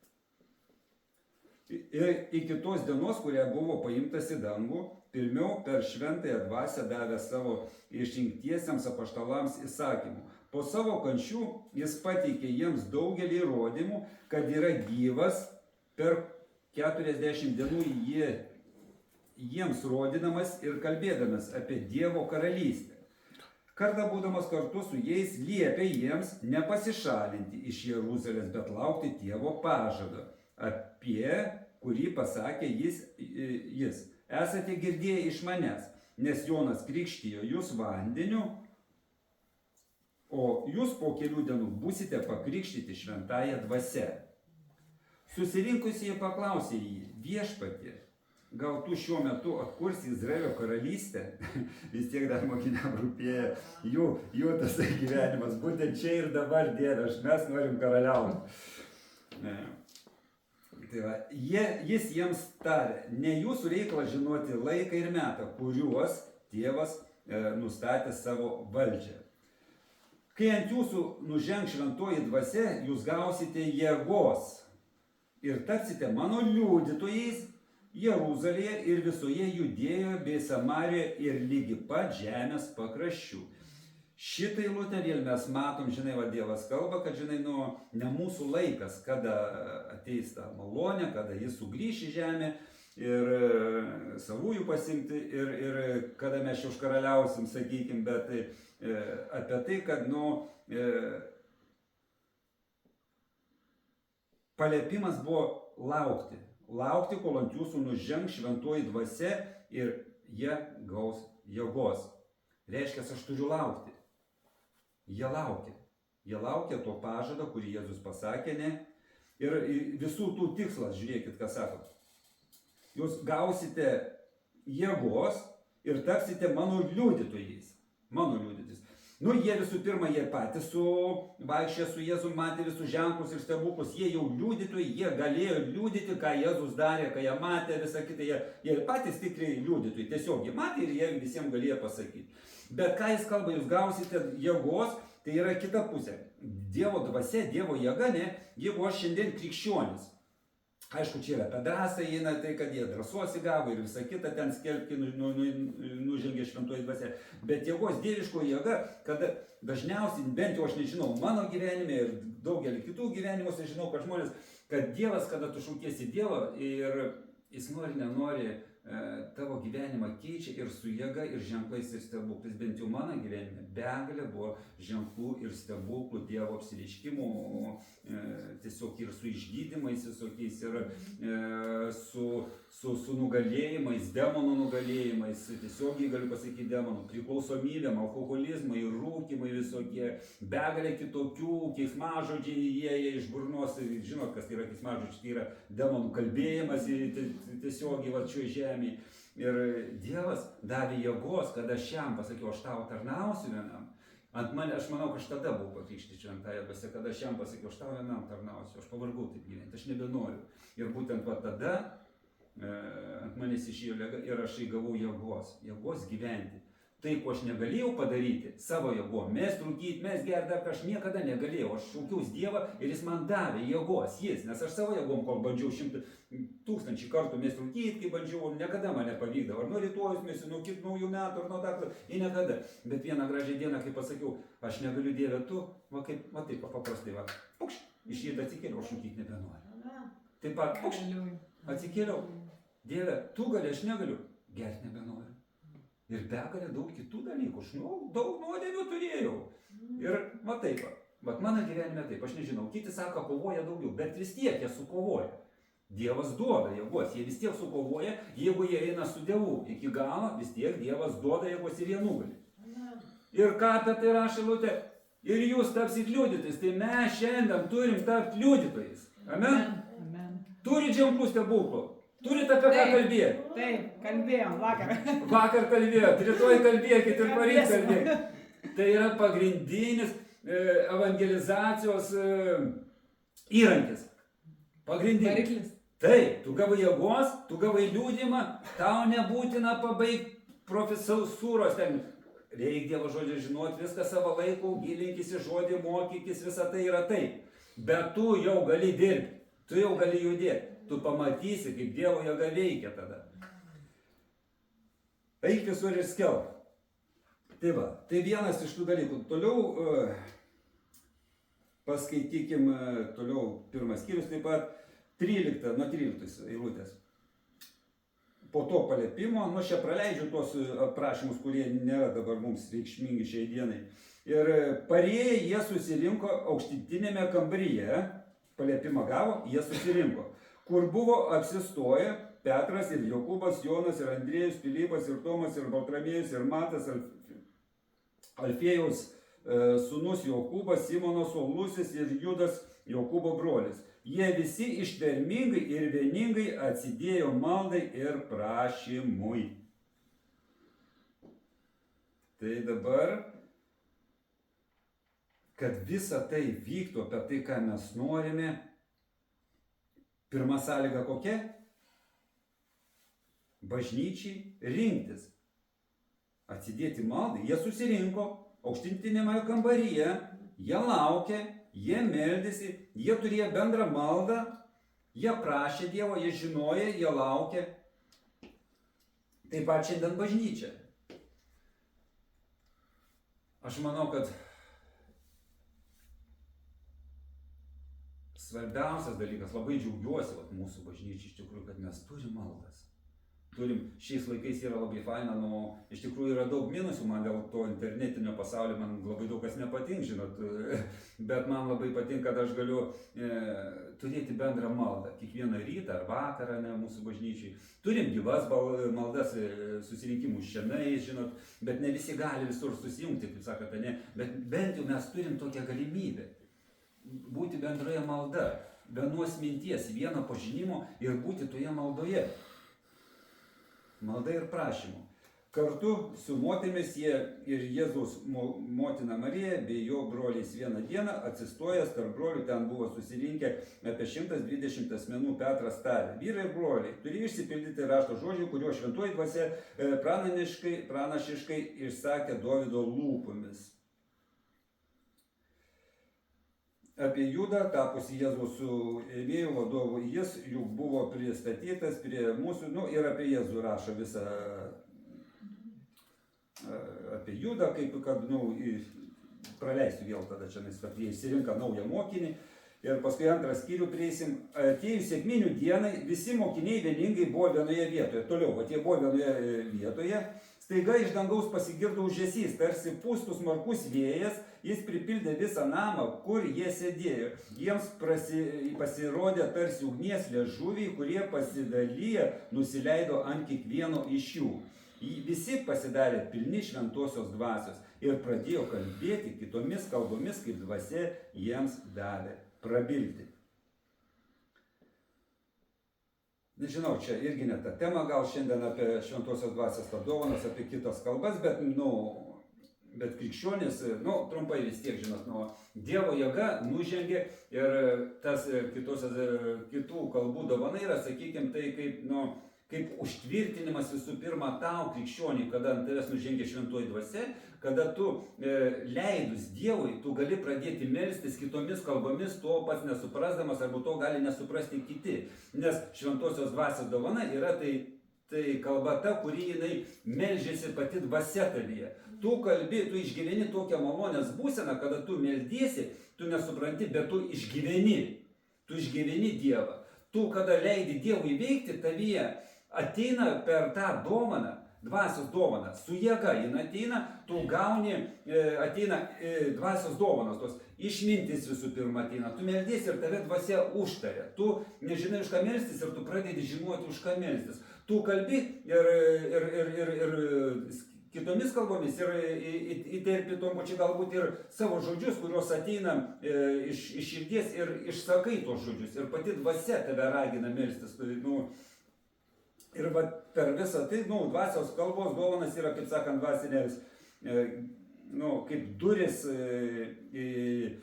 Ir iki tos dienos, kuria buvo paimtas į dangų, pirmiau per šventąją dvasią davė savo išrinktiesiems apaštalams įsakymų. Po savo kančių jis pateikė jiems daugelį įrodymų, kad yra gyvas. Per 40 dienų jiems rodydamas ir kalbėdamas apie Dievo karalystę. Kartą būdamas kartu su jais liepė jiems nepasišalinti iš Jeruzalės, bet laukti Dievo pažado, apie kurį pasakė jis. Esate girdėję iš manęs, nes Jonas krikštijo jūs vandeniu, o jūs po kelių dienų būsite pakrikštyti šventąja dvasia. Susirinkusieji paklausė jį, viešpatie, gal tu šiuo metu atkursi Izraelio karalystę? Vis tiek dar mokiniam rūpėjo jų tas gyvenimas, būtent čia ir dabar, Dieve, mes norim karaliauti. Tai va, jis jiems tarė, ne jūsų reikalas žinoti laiką ir metą, kuriuos Dievas nustatė savo valdžią. Kai ant jūsų nužengs šventoji dvasia, jūs gausite jėgos ir tapsite mano liudytojais Jeruzalėje ir visoje Judėjoje bei Samarijoje ir lygi pat žemės pakraščių. Šitą eilutę vėl mes matom, žinai, va Dievas kalba, kad, žinai, ne mūsų laikas, kada ateis ta malonė, kada jis sugrįš į žemę ir savųjų pasimti ir kada mes čia užkaraliausim, sakykim, bet apie tai, kad, paliepimas buvo laukti. Laukti, kol ant jūsų nužengs šventoji dvasia ir jie gaus jėgos. Reiškia, aš turiu laukti. Jie laukia. Jie laukia to pažado, kurį Jėzus pasakė, ne? Ir visų tų tikslas, žiūrėkit, ką sako. Jūs gausite jėgos ir tapsite mano liudytojais. Mano liudytojais. Jie visų pirma, jie patys vaikščia su Jėzum, matė visus ženklus ir stebuklus, jie jau liudytojai, jie galėjo liudyti, ką Jėzus darė, ką jie matė, visą kitą, jie patys tikrai liudytojai, tiesiog jie matė ir jie visiems galėjo pasakyti. Bet ką jis kalba, jūs gausite jėgos, tai yra kita pusė. Dievo dvasia, Dievo jėga, ne, jeigu aš šiandien krikščionis. Aišku, čia yra apie drąsą įeina tai, kad jie drąsos įgavo ir visą kitą ten skelbti nužengė šventoji dvasia. Bet jėgos dieviško jėga, kada dažniausiai, bent jau aš nežinau, mano gyvenime ir daugelį kitų gyvenimuose žinau, kad žmonės, kad Dievas, kada tu šaukiesi Dievą ir jis nori, nenori, tavo gyvenimą keičia ir su jėga, ir ženklais, ir stebuklais. Bent jau mano gyvenime begalė buvo ženklų ir stebuklų, Dievo apsireiškimų, tiesiog ir su išgydymais visokiais, ir su nugalėjimais, demonų nugalėjimais, tiesiog galiu pasakyti demonų, priklausomybėm, alkoholizmai, rūkimai visokie, begalė kitokių, keismažodžiai įėję iš burnos, žinot, kas tai yra keismažodžiai, tai yra demonų kalbėjimas tiesiog va čia žemė. Ir Dievas davė jėgos, kad aš jam pasakiau, aš tau tarnausiu vienam. Ant mane, aš manau, kad aš tada buvau pakrikštyti šventąja dvasia, kad aš jam pasakiau, aš tau vienam tarnausiu, aš pavargau taip gyventi, aš nebenoriu. Ir būtent va tada ant manęs išėjo jėga ir aš įgavau jėgos gyventi. Tai, ko aš negalėjau padaryti savo jėgom, mest rūkyti, mest gerti, dar aš niekada negalėjau. Aš šaukiaus Dievą ir jis man davė jėgos, nes aš savo jėgom, kol bandžiau 100 000 kartų mest rūkyti, kai bandžiau, niekada man nepavykdavo. Ar nuo rytojus mesiu, nuo kitų naujų metų, ar nuo dar, ir niekada. Bet vieną gražią dieną, kai pasakiau, aš negaliu Dieve, tu, va taip, paprastai, pukšt, iš jį atsikėliau, aš rūkyti nebenoriu. Taip pat, pukšt, atsikėliau, Dieve, tu gali, aš negaliu, gerti nebenoriu. Ir begalė daug kitų dalykų, aš daug nuodėmių turėjau. Ir va taip, mano gyvenime taip, aš nežinau, kiti sako, kovoja daugiau, bet vis tiek jie sukovoja. Dievas duoda jėgos, jie vis tiek sukovoja, jeigu jie eina su Dievu iki galo, vis tiek Dievas duoda jėgos ir jie nugali. Ir ką apie tai rašo eilutė? Ir jūs tapsit liudytojais, tai mes šiandien turim tapti liudytojais. Amen? Turit ženklų stebuklų. Turit apie ką kalbėti? Taip, kalbėjom vakar. Vakar kalbėjot, rytoj kalbėkit ir poryt kalbėkit. Tai yra pagrindinis evangelizacijos įrankis. Pagrindinis. Variklis. Taip, tu gavai jėgos, tu gavai liudymą, tau nebūtina pabaigti profesūros ten. Reikia Dievo žodžio žinoti, viską savo laiku, gilinkis į žodį, mokykis, visa tai yra taip. Bet tu jau gali dirbti, tu jau gali judėti. Tu pamatysi, kaip Dievo jėga veikia tada. Eik visur ir skelbk. Tai va, tai vienas iš tų dalykų. Toliau paskaitykim toliau pirmas skyrius, taip pat 13, nuo 13 eilutės. Po to paliepimo, nu čia praleidžiu tuos aprašymus, kurie nėra dabar mums reikšmingi šiai dienai. Ir parėję jie susirinko aukštutinėme kambaryje, paliepimą gavo, jie susirinko, kur buvo apsistoję Petras ir Jokūbas, Jonas ir Andriejus, Pilypas ir Tomas ir Baltramiejus ir Matas, Alfėjaus sūnus Jokūbas, Simonas Uolusis ir Judas Jokūbo brolis. Jie visi ištvermingai ir vieningai atsidėjo maldai ir prašymui. Tai dabar, kad visa tai vyktų apie tai, ką mes norime, pirma sąlyga kokia? Bažnyčiai rinktis. Atsidėti maldai. Jie susirinko aukštutiniame kambaryje, jie laukė, jie meldėsi, jie turėjo bendrą maldą, jie prašė Dievo, jie žinojo, jie laukė. Taip pat šiandien bažnyčia. Aš manau, kad svarbiausias dalykas, labai džiaugiuosi mūsų bažnyčiai iš tikrųjų, kad mes turim maldas. Šiais laikais yra labai faina, iš tikrųjų yra daug minusų, man dėl to internetinio pasaulio, man labai daug kas nepatinka, žinot, bet man labai patinka, kad aš galiu turėti bendrą maldą, kiekvieną rytą ar vakarą, mūsų bažnyčiai. Turim gyvas maldas, susirinkimus šiandien, žinot, bet ne visi gali visur susijungti, kaip sakote, ne, bet bent jau mes turim tokią galimybę būti bendroje malda, vienos minties, vieno pažinimo ir būti toje maldoje. Malda ir prašymu. Kartu su moterimis jie ir Jėzaus motina Marija bei jo broliais vieną dieną atsistojęs tarp brolių, ten buvo susirinkę apie 120 asmenų. Petras tarė: vyrai ir broliai, turi išsipildyti rašto žodžių, kurio šventoji dvasia pranašiškai išsakė Dovydo lūpomis. Apie Judą, tapusi Jėzaus ėmėjų vadovu, jis juk buvo pristatytas prie mūsų, ir apie Jėzų rašo visą, apie Judą, kaip kad, praleisiu vėl tada čia, kad jie išsirinka naują mokinį. Ir paskui antrą skyrių prieisim. Atėjus sekminių dienai, visi mokiniai vieningai buvo vienoje vietoje. Toliau, jie buvo vienoje vietoje. Staiga iš dangaus pasigirdo ūžesys, tarsi pūstų smarkus vėjas, jis pripildė visą namą, kur jie sėdėjo. Jiems pasirodė tarsi ugnies liežuviai, kurie pasidalyję nusileido ant kiekvieno iš jų. Visi pasidarė pilni šventosios dvasios ir pradėjo kalbėti kitomis kalbomis, kaip dvasia jiems davė prabilti. Nežinau, čia irgi ne ta tema, gal šiandien apie šventosios dvasios tą dovanas, apie kitas kalbas, bet krikščionis, trumpai vis tiek, žinot, Dievo jėga nužengė ir tas kitų kalbų dovana yra, sakykime, tai kaip užtvirtinimas visų pirma tau krikščioniui, kada ant tavęs nužengė šventoji dvasia, kada tu leidus Dievui, tu gali pradėti melstis kitomis kalbomis, to pats nesuprasdamas, arba to gali nesuprasti kiti. Nes šventosios dvasios dovana yra tai kalba ta, kuri jinai meldžiasi pati dvasia tavyje. Tu kalbi, tu išgyveni tokią malonės būseną, kada tu meldiesi, tu nesupranti, bet tu išgyveni Dievą. Tu, kada leidi Dievui veikti tavyje, ateina per tą dovaną, dvasios dovaną, su jėga jin ateina, tu gauni, ateina dvasios dovanos, tos išmintis visų pirma ateina, tu meldiesi ir tave dvasia užtaria, tu nežinai už ką melstis ir tu pradedi žinoti už ką melstis, tu kalbi ir kitomis kalbomis ir įterpi tom pačiu galbūt ir savo žodžius, kurios ateina iš širdies ir išsakai tos žodžius ir pati dvasia tave ragina melstis. Ir per visą tai, dvasios kalbos dovanas yra, kaip sakant, dvasinės, kaip duris į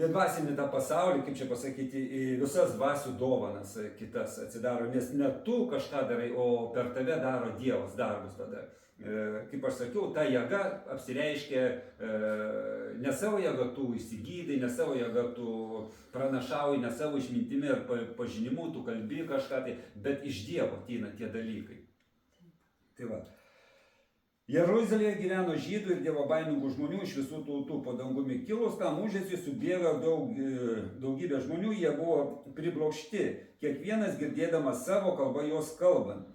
dvasinį tą pasaulį, kaip čia pasakyti, į visas dvasių dovanas kitas atsidaro, nes ne tu kažką darai, o per tave daro Dievas darbus tada. Kaip aš sakiau, ta jėga apsireiškia ne savo jėga tu įsigydai, ne savo jėga tu pranašauji, ne savo išmintimi ir pažinimu tu kalbi kažką, bet iš Dievo ateina tie dalykai. Tai va. Jeruzalėje gyveno žydų ir dievobaimingų žmonių iš visų tautų. Po dangumi kilus tam užėsiui subėgo daugybė žmonių, jie buvo priblokšti, kiekvienas girdėdamas savo kalbą jos kalbant.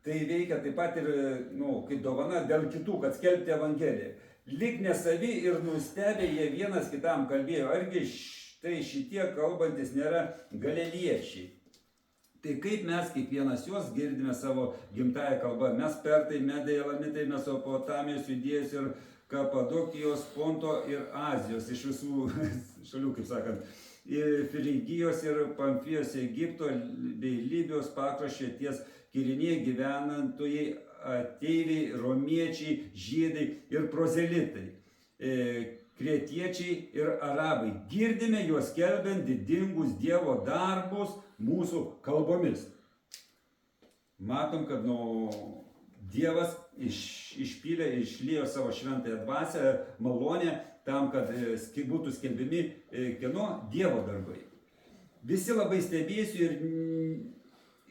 Tai veikia taip pat ir kaip dovana dėl kitų, kad skelbti Evangeliją. Lyg nesavi ir nustebę jie vienas kitam kalbėjo, argi štai šitie kalbantis nėra galiliečiai. Tai kaip mes kiekvienas juos girdime savo gimtąją kalbą. Mes Pertai, Medai, Elamitai, Mesopotamijos, Judėjos ir Kapadokijos, Ponto ir Azijos, iš visų šalių, kaip sakant, Frigijos ir Pamfijos, Egipto bei Libijos pakraščio ties Kirinėje gyvenantojai, ateiviai, romiečiai, žydai ir prozelitai, kretiečiai ir arabai. Girdime juos skelbiant didingus Dievo darbus mūsų kalbomis. Matom, kad Dievas išliejo savo šventąją dvasią, malonę tam, kad būtų skelbiami Dievo darbai. Visi labai stebėsiu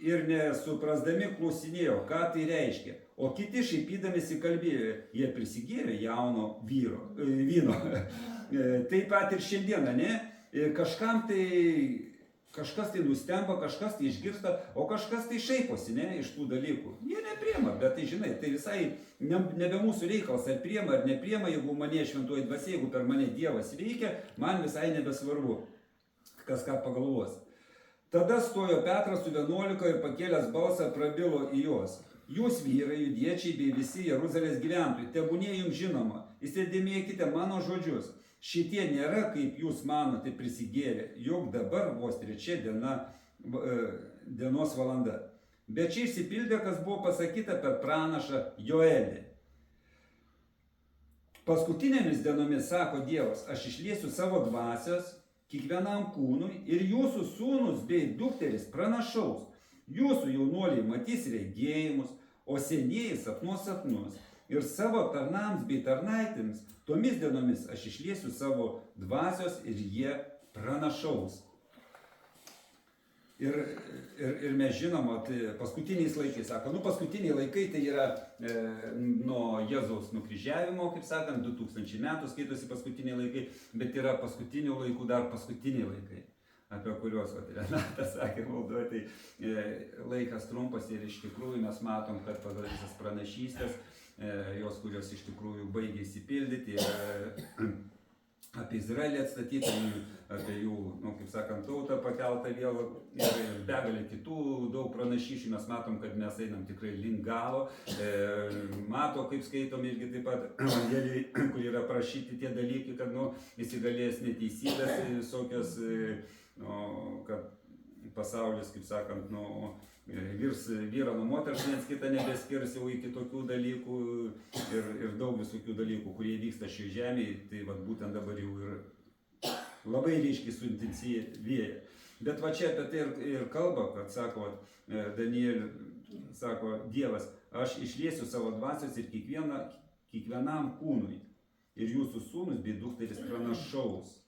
ir nesuprasdami klausinėjo, ką tai reiškia. O kiti šaipydamėsi kalbėjo, jie prisigėrė jauno vyno. Taip pat ir šiandieną, ne? Kažkas tai nustemba, kažkas tai išgirsta, o kažkas tai šaiposi, ne, iš tų dalykų. Jie nepriema, bet tai žinai, tai visai nebe mūsų reikalas, ar priema ar nepriema, jeigu mane šventoji dvasia, jeigu per mane Dievas veikia, man visai nebesvarbu, kas ką pagalvos. Tada stojo Petras su 11 ir pakėlęs balsą prabilo į juos. Jūs vyrai, judiečiai bei visi Jeruzalės gyventojai, tebūnie jums žinoma, įsidėmėkite mano žodžius. Šitie nėra, kaip jūs manote, prisigėrę, jog dabar vos 3 dienos valanda. Bet čia išsipildė, kas buvo pasakyta per pranašą Joelį. Paskutinėmis dienomis, sako Dievas, aš išliesiu savo dvasios kiekvienam kūnui ir jūsų sūnus bei dukteris pranašaus. Jūsų jaunuoliai matys regėjimus, o senieji sapnuos sapnus. Ir savo tarnams bei tarnaitėms tomis dienomis aš išliesiu savo dvasios ir jie pranašaus. Ir mes žinoma, tai paskutiniais laikais, sako, paskutiniai laikai tai yra nuo Jėzaus nukryžiavimo, kaip sakant, 2000 metų skaitosi paskutiniai laikai, bet yra paskutinių laikų dar paskutiniai laikai, apie kuriuos Renatas sakė maldoje, tai laikas trumpas ir iš tikrųjų mes matom, kad pagal visas pranašystės, jos, kurios iš tikrųjų baigė įsipildyti, apie Izraelį atstatytą, apie jų, kaip sakant, tautą pakeltą vėl ir begalį kitų daug pranašyšių. Mes matom, kad mes einam tikrai link galo. Mato, kaip skaitom irgi taip pat Evangelijai, kur yra prašyti tie dalykai, kad įsigalės neteisybės visokios, kad pasaulis, kaip sakant, virs vyro nuo moters, viens kitą nebeskirs jau iki tokių dalykų ir daug visokių dalykų, kurie vyksta šioje žemėje, tai būtent dabar jau ir labai ryškiai suintensyvėja. Bet va čia apie tai ir kalba, kad sako, Daniel, sako Dievas, aš išliesiu savo dvasios ir kiekvienam kūnui ir jūsų sūnus bei dukteris pranašaus.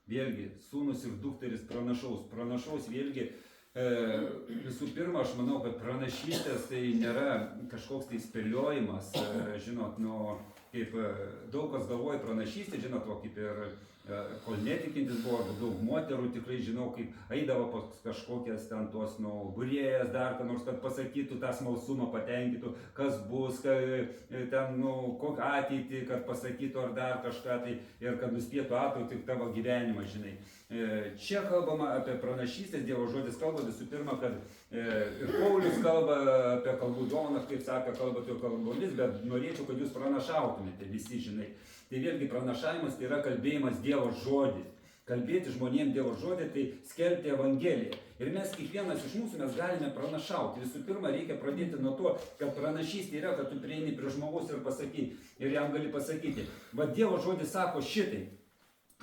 Vėlgi, sūnus ir dukteris pranašaus. Pranašaus vėlgi, visų pirma, aš manau, kad pranašystės tai nėra kažkoks tai spėliojimas, žinot, kaip daug kas galvoja pranašystė, žinot, kaip ir kol netikintis buvo, daug moterų tikrai žinau, kaip eidavo pas kažkokias ten tos, būrėjas dar, ką nors, kad pasakytų tą smalsumą, patenkintų, kas bus, ten, kokią ateitį, kad pasakytų ar dar kažką tai ir kad nuspėtų ateitį tavo gyvenimą, žinai. Čia kalbama apie pranašystės, Dievo žodis kalba visų pirma, kad ir Paulius kalba apie kalbų dovanas, kaip sako, kalbate kalbomis, bet norėčiau, kad jūs pranašautumėte visi, žinai. Tai vėlgi pranašavimas tai yra kalbėjimas Dievo žodį. Kalbėti žmonėms Dievo žodį, tai skelbti Evangeliją. Ir mes kiekvienas iš mūsų mes galime pranašauti. Visų pirma, reikia pradėti nuo to, kad pranašystė yra, kad tu prieini prie žmogaus ir pasakai, ir jam gali pasakyti. Va Dievo žodis sako šitai.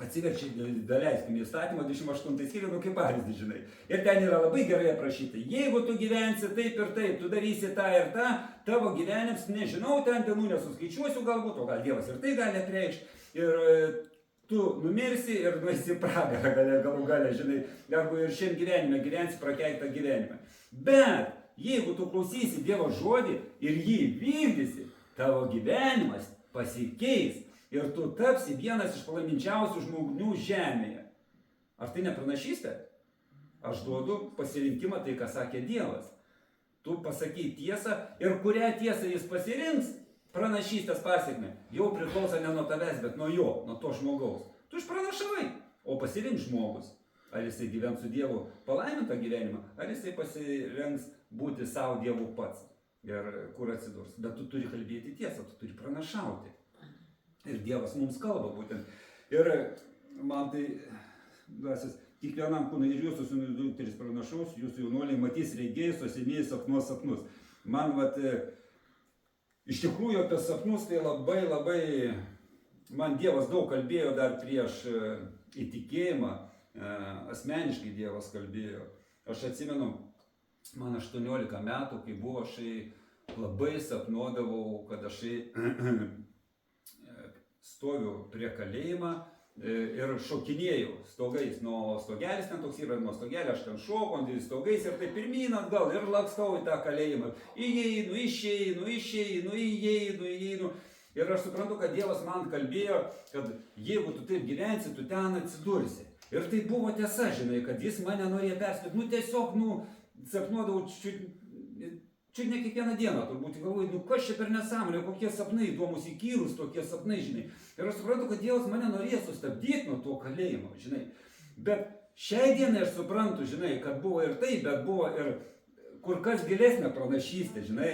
Atsiverčiai, daleiskim, įstatymą 28 skyrių, kaip pavyzdį, žinai. Ir ten yra labai gerai aprašyta. Jeigu tu gyvensi taip ir taip, tu darysi tą ir tą, tavo gyvenims, nežinau, ten dienų nesuskaičiuosiu galbūt, o gal Dievas ir tai gali apreikšti. Ir tu numirsi ir nueisi pragarą galų gale, žinai. Arba ir šiandien gyvenime gyvensi prakeiktą gyvenimą. Bet jeigu tu klausysi Dievo žodį ir jį vykdysi, tavo gyvenimas pasikeis ir tu tapsi vienas iš palaiminčiausių žmonių žemėje. Ar tai ne pranašystė? Aš duodu pasirinkimą tai, ką sakė Dievas. Tu pasakai tiesą ir kurią tiesą jis pasirinks, pranašystės pasiekmė, jau priklauso ne nuo tavęs, bet nuo jo, nuo to žmogaus. Tu išpranašavai, o pasirink žmogus. Ar jisai gyvens su Dievu palaimintą gyvenimą, ar jisai pasirenks būti savo Dievu pats ir kur atsidurs. Bet tu turi kalbėti tiesą, tu turi pranašauti. Ir Dievas mums kalba būtent. Ir man tai, dvasios, kiekvienam kūnui ir jūsų sūnus dukteris pranašaus, jūsų jaunuoliai matys regėjus, o senieji sapnuos sapnus. Man iš tikrųjų apie sapnus tai labai, man Dievas daug kalbėjo dar prieš įtikėjimą, asmeniškai Dievas kalbėjo. Aš atsimenu, man 18 metų, kai buvo, aš labai sapnuodavau, kad aš stoviu prie kalėjimą ir šokinėjau stogais. Nuo stogelis ten toks yra, nuo stogelio aš ten šoku ant stogais ir tai pirmyn atgal ir lakstau į tą kalėjimą. Įeinu, išeinu, įeinu. Ir aš suprantu, kad Dievas man kalbėjo, kad jeigu tu taip gyvensi, tu ten atsidursi. Ir tai buvo tiesa, žinai, kad jis mane norėjo perspėti. Tiesiog, sapnuodavau čia ne kiekvieną dieną, turbūt galvoju, kas čia per nesąmonė, kokie sapnai įdomus, įkyrūs tokie sapnai, žinai. Ir aš suprantu, kad Dievas mane norėjo sustabdyti nuo to kalėjimo, žinai. Bet šiai dienai aš suprantu, žinai, kad buvo ir tai, bet buvo ir kur kas gilesnė pranašystė, žinai.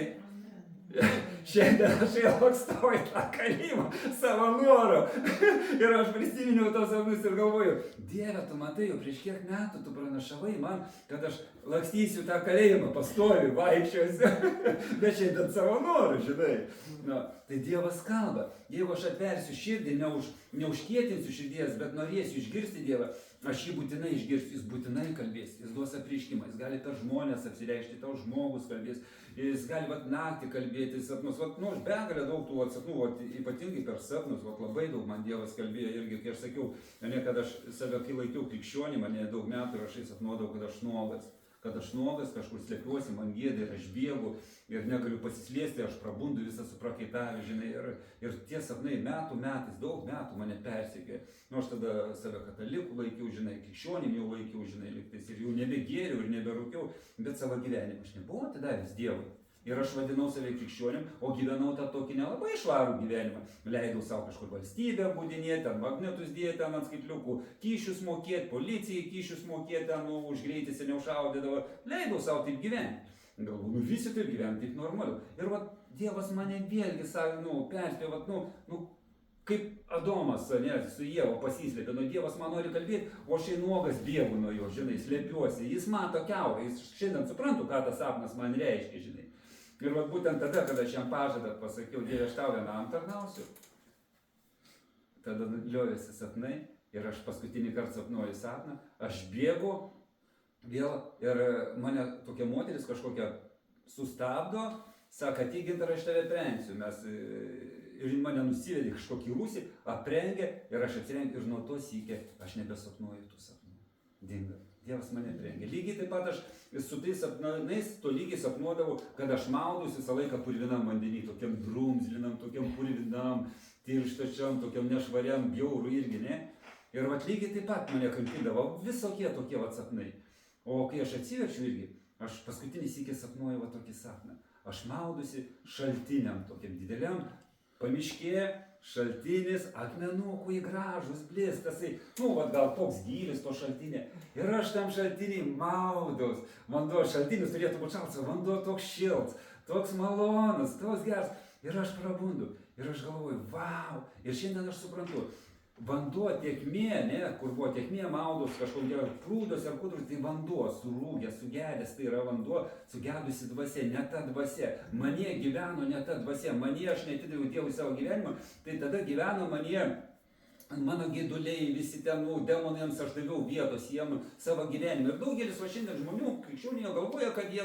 Šiandien aš lakstau į tą kalėjimą savo noru. Ir aš prisiminiau tos sapnus ir galvoju, Dieve, tu matai, jau prieš kiek metų tu pranašavai man, kad aš lakstysiu tą kalėjimą, pastoviu, vaikščiosiu. Bet šiandien savo noru, žinai. Tai Dievas kalba. Jeigu aš atversiu širdį, neužkietinsiu širdies, bet norėsiu išgirsti Dievą, aš jį būtinai išgirsiu, jis būtinai kalbės, jis duos apreiškimą, jis gali per žmonės apsireikšti, tau žmogus kalbės, jis gali naktį kalbėti sapnus, begalė daug tų sapnų, ypatingai per sapnus, labai daug man Dievas kalbėjo irgi, kai aš sakiau, kad aš save, kai laikiau krikščionį, mane daug metų ir aš sapnuodavau, kad aš nuogas, kažkur slepiuosi, man gėda ir aš bėgu ir negaliu pasislėsti, aš prabundu visą suprakaitavę, žinai, ir tie sapnai metais, daug metų mane persekioja. Aš tada save katalikų laikiau, žinai, krikščionim jau laikiau, žinai, lygtais ir jau nebegėriau ir neberūkiau, bet savo gyvenimą aš nebuvau atidavęs Dievui. Ir aš vadinau save krikščionim, o gyvenau tą tokį nelabai švarų gyvenimą. Leidau savo kažkur valstybę būdinėti, ant magnetus dėti, ant skaitliukų, kyšius mokėti, policijai kyšius mokėti, už greitį seniau šaudydavo. Leidau savo taip gyventi. Galbūt, visi taip gyventi, taip normaliu. Ir Dievas mane vėlgi, perspėjo, kaip Adomas, su Ieva pasislėpė, Dievas man nori kalbėti, o aš nuogas bėgu nuo jo, žinai, slėpiuosi. Jis mato kiaurai, jis šiandien suprantu, ką tas sapnas man reiškia, žinai. Ir būtent tada, kada aš jam pažadą pasakiau, Dieve, aš tau vienam tarnausiu, tada liovėsi sapnai ir aš paskutinį kartą sapnuoju sapną, aš bėgu vėl ir mane tokia moteris kažkokia sustabdo, sako, ateik, Gintarai, aš tave aprengsiu. Ir mane nusivedė kažkokį rūsį, aprengė ir aš apsirengiu ir nuo to sykė aš nebesapnuoju tų sapnų. Dinga. Dievas mane aprengė. Lygiai taip pat aš su tais sapnais to lygiai sapnuodavau, kad aš maudusi visą laiką purvinam vandenį, tokiam drumzlinam, tokiam purvinam, tirštačiam, tokiam nešvariam, bjaurų irgi, ne? Ir lygiai taip pat mane kankindavo visokie tokie sapnai. O kai aš atsiverčiu irgi, aš paskutinį sykį sapnuoju tokį sapną. Aš maudusi šaltiniam, tokiam dideliam, pamiškė, šaltinis, akmenukui gražus, blėstasai, gal toks gylis to šaltinė. Ir aš tam šaltinį maudaus. Vanduo šaltinis turėtų būti šaltas, vanduo toks šiltas, toks malonus, toks geras. Ir aš prabundu. Ir aš galvoju, vau. Ir šiandien aš suprantu, vanduo tėkmė, kur buvo tėkmė, maudos kažkokie prūdos ar kudrus, tai vanduo surūgęs, sugedęs, tai yra vanduo sugedusi dvasia, ne ta dvasia. Manie gyveno ne ta dvasia, manie aš neatidaviau Dievui savo gyvenimą, tai tada gyveno manie mano geduliai, visi ten, demonėms aš daviau vietos jiem savo gyvenimą. Ir daugelis šiandien žmonių krikščionėje galvoja, kad jie,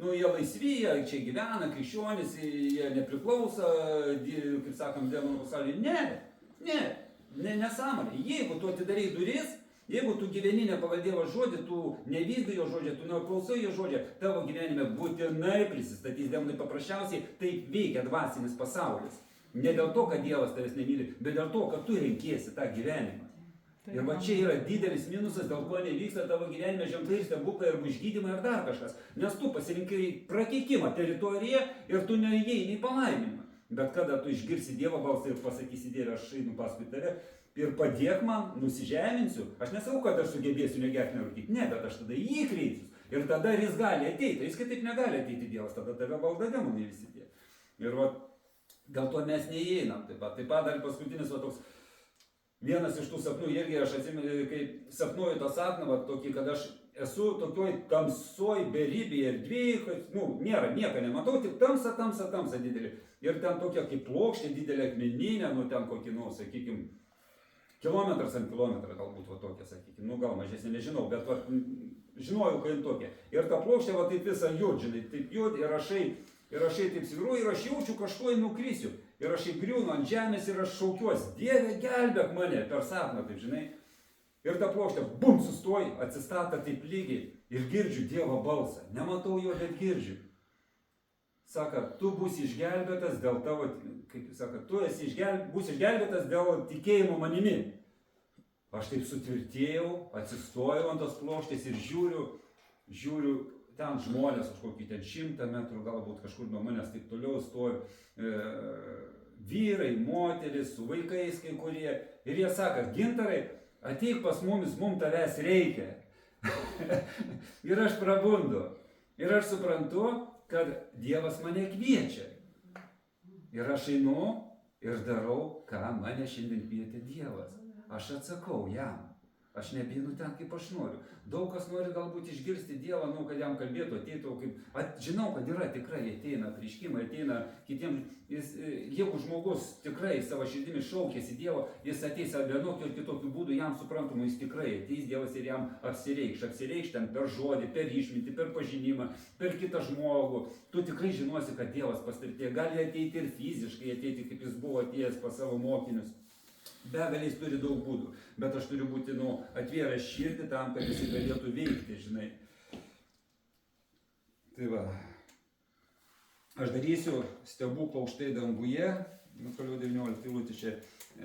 jie laisvi, jie čia gyvena, krikščionys, jie nepriklauso, kaip sakom, demonų pasaulyje. Ne. Nesąmonė. Jeigu tu atidarai duris, Jeigu tu gyveni ne pagal Dievo žodį, tu nevykdai jo žodžio, tu neklausai jo žodžio, tavo gyvenime būtinai prisistatys demonai. Paprasčiausiai taip veikia dvasinis pasaulis. Ne dėl to, kad Dievas tavęs nemyli, bet dėl to, kad tu renkiesi tą gyvenimą. Ir va čia yra didelis minusas, dėl ko nevyksta tavo gyvenime ženklai ir stebuklai, arba išgydymai, ar dar kažkas. Nes tu pasirinkai prakeikimą teritoriją ir tu neįeini į palaiminimą. Bet kada tu išgirsi Dievo balsą ir pasakysi, Dieve, aš einu paskui tave ir padėk man, nusižeminsiu, aš nesakau, kad aš sugebėsiu negerti, nerūkyti. Ne, bet aš tada jį kreipsiu. Ir tada jis gali ateiti. Jis kitaip negali ateiti Dievas, tada tave valda demonai visi tie. Ir va, dėl to mes neįeinam. Taip pat dar paskutinis va toks. Vienas iš tų sapnų, irgi aš atsimenu, kai sapnuoju tą sapną, va, tokį, kad aš esu tokioj tamsoj, beribėje erdvėje, nėra, nieko nematau, tik tamsa didelė. Ir ten tokia kaip plokštė, didelė akmeninė, ten kokį, sakykime, kilometras ant kilometrą galbūt va tokia, sakykime, gal mažesnė, nežinau, bet va, žinojau, kai tokia. Ir ta plokštė va taip visą jūt, žinai, taip jūt ir aš taip sviruoju ir aš jaučiu kažko nukrisiu. Ir aš įgriūnu ant žemės ir aš šaukiuosi, Dieve, gelbėk mane per sapną, taip žinai. Ir ta plokštė, bum, sustoji, atsistata taip lygiai ir girdžiu Dievo balsą. Nematau jo, bet girdžiu. Saka, tu būsi išgelbėtas dėl tavo, kaip jis saka, tu būsi išgelbėtas dėl tikėjimo manimi. Aš taip sutvirtėjau, atsistojau ant tos plokštės ir žiūriu, ten žmonės, kažkokį ten 100 metrų, galbūt kažkur nuo manęs taip toliau stovi, vyrai, moteris, su vaikais kai kurie. Ir jie sako, Gintarai, ateik pas mumis, mums tavęs reikia. Ir aš prabundu. Ir aš suprantu, kad Dievas mane kviečia. Ir aš einu ir darau, ką mane šiandien kvietė Dievas. Aš atsakau jam. Aš nebėnu ten, kaip aš noriu. Daug kas nori galbūt išgirsti Dievą, kad jam kalbėtų, ateitų, žinau, kad yra tikrai, ateina apreiškimai, ateina kitiems, jeigu žmogus tikrai savo širdimi šaukėsi Dievo, jis ateis vienokiu ir kitokiu būdu, jam suprantamu, jis tikrai ateis Dievas ir jam apsireikš ten per žodį, per išmintį, per pažinimą, per kitą žmogų. Tu tikrai žinosi, kad Dievas pastartė, gali ateiti ir fiziškai, ateiti, kaip jis buvo atėjęs pas savo mokinius. Begaliais turi daug būdų, bet aš turiu būti atvėręs širdį tam, kad jis galėtų veikti, žinai. Tai va, aš darysiu stebuklą aukštai danguje, toliau 19 eilutė čia,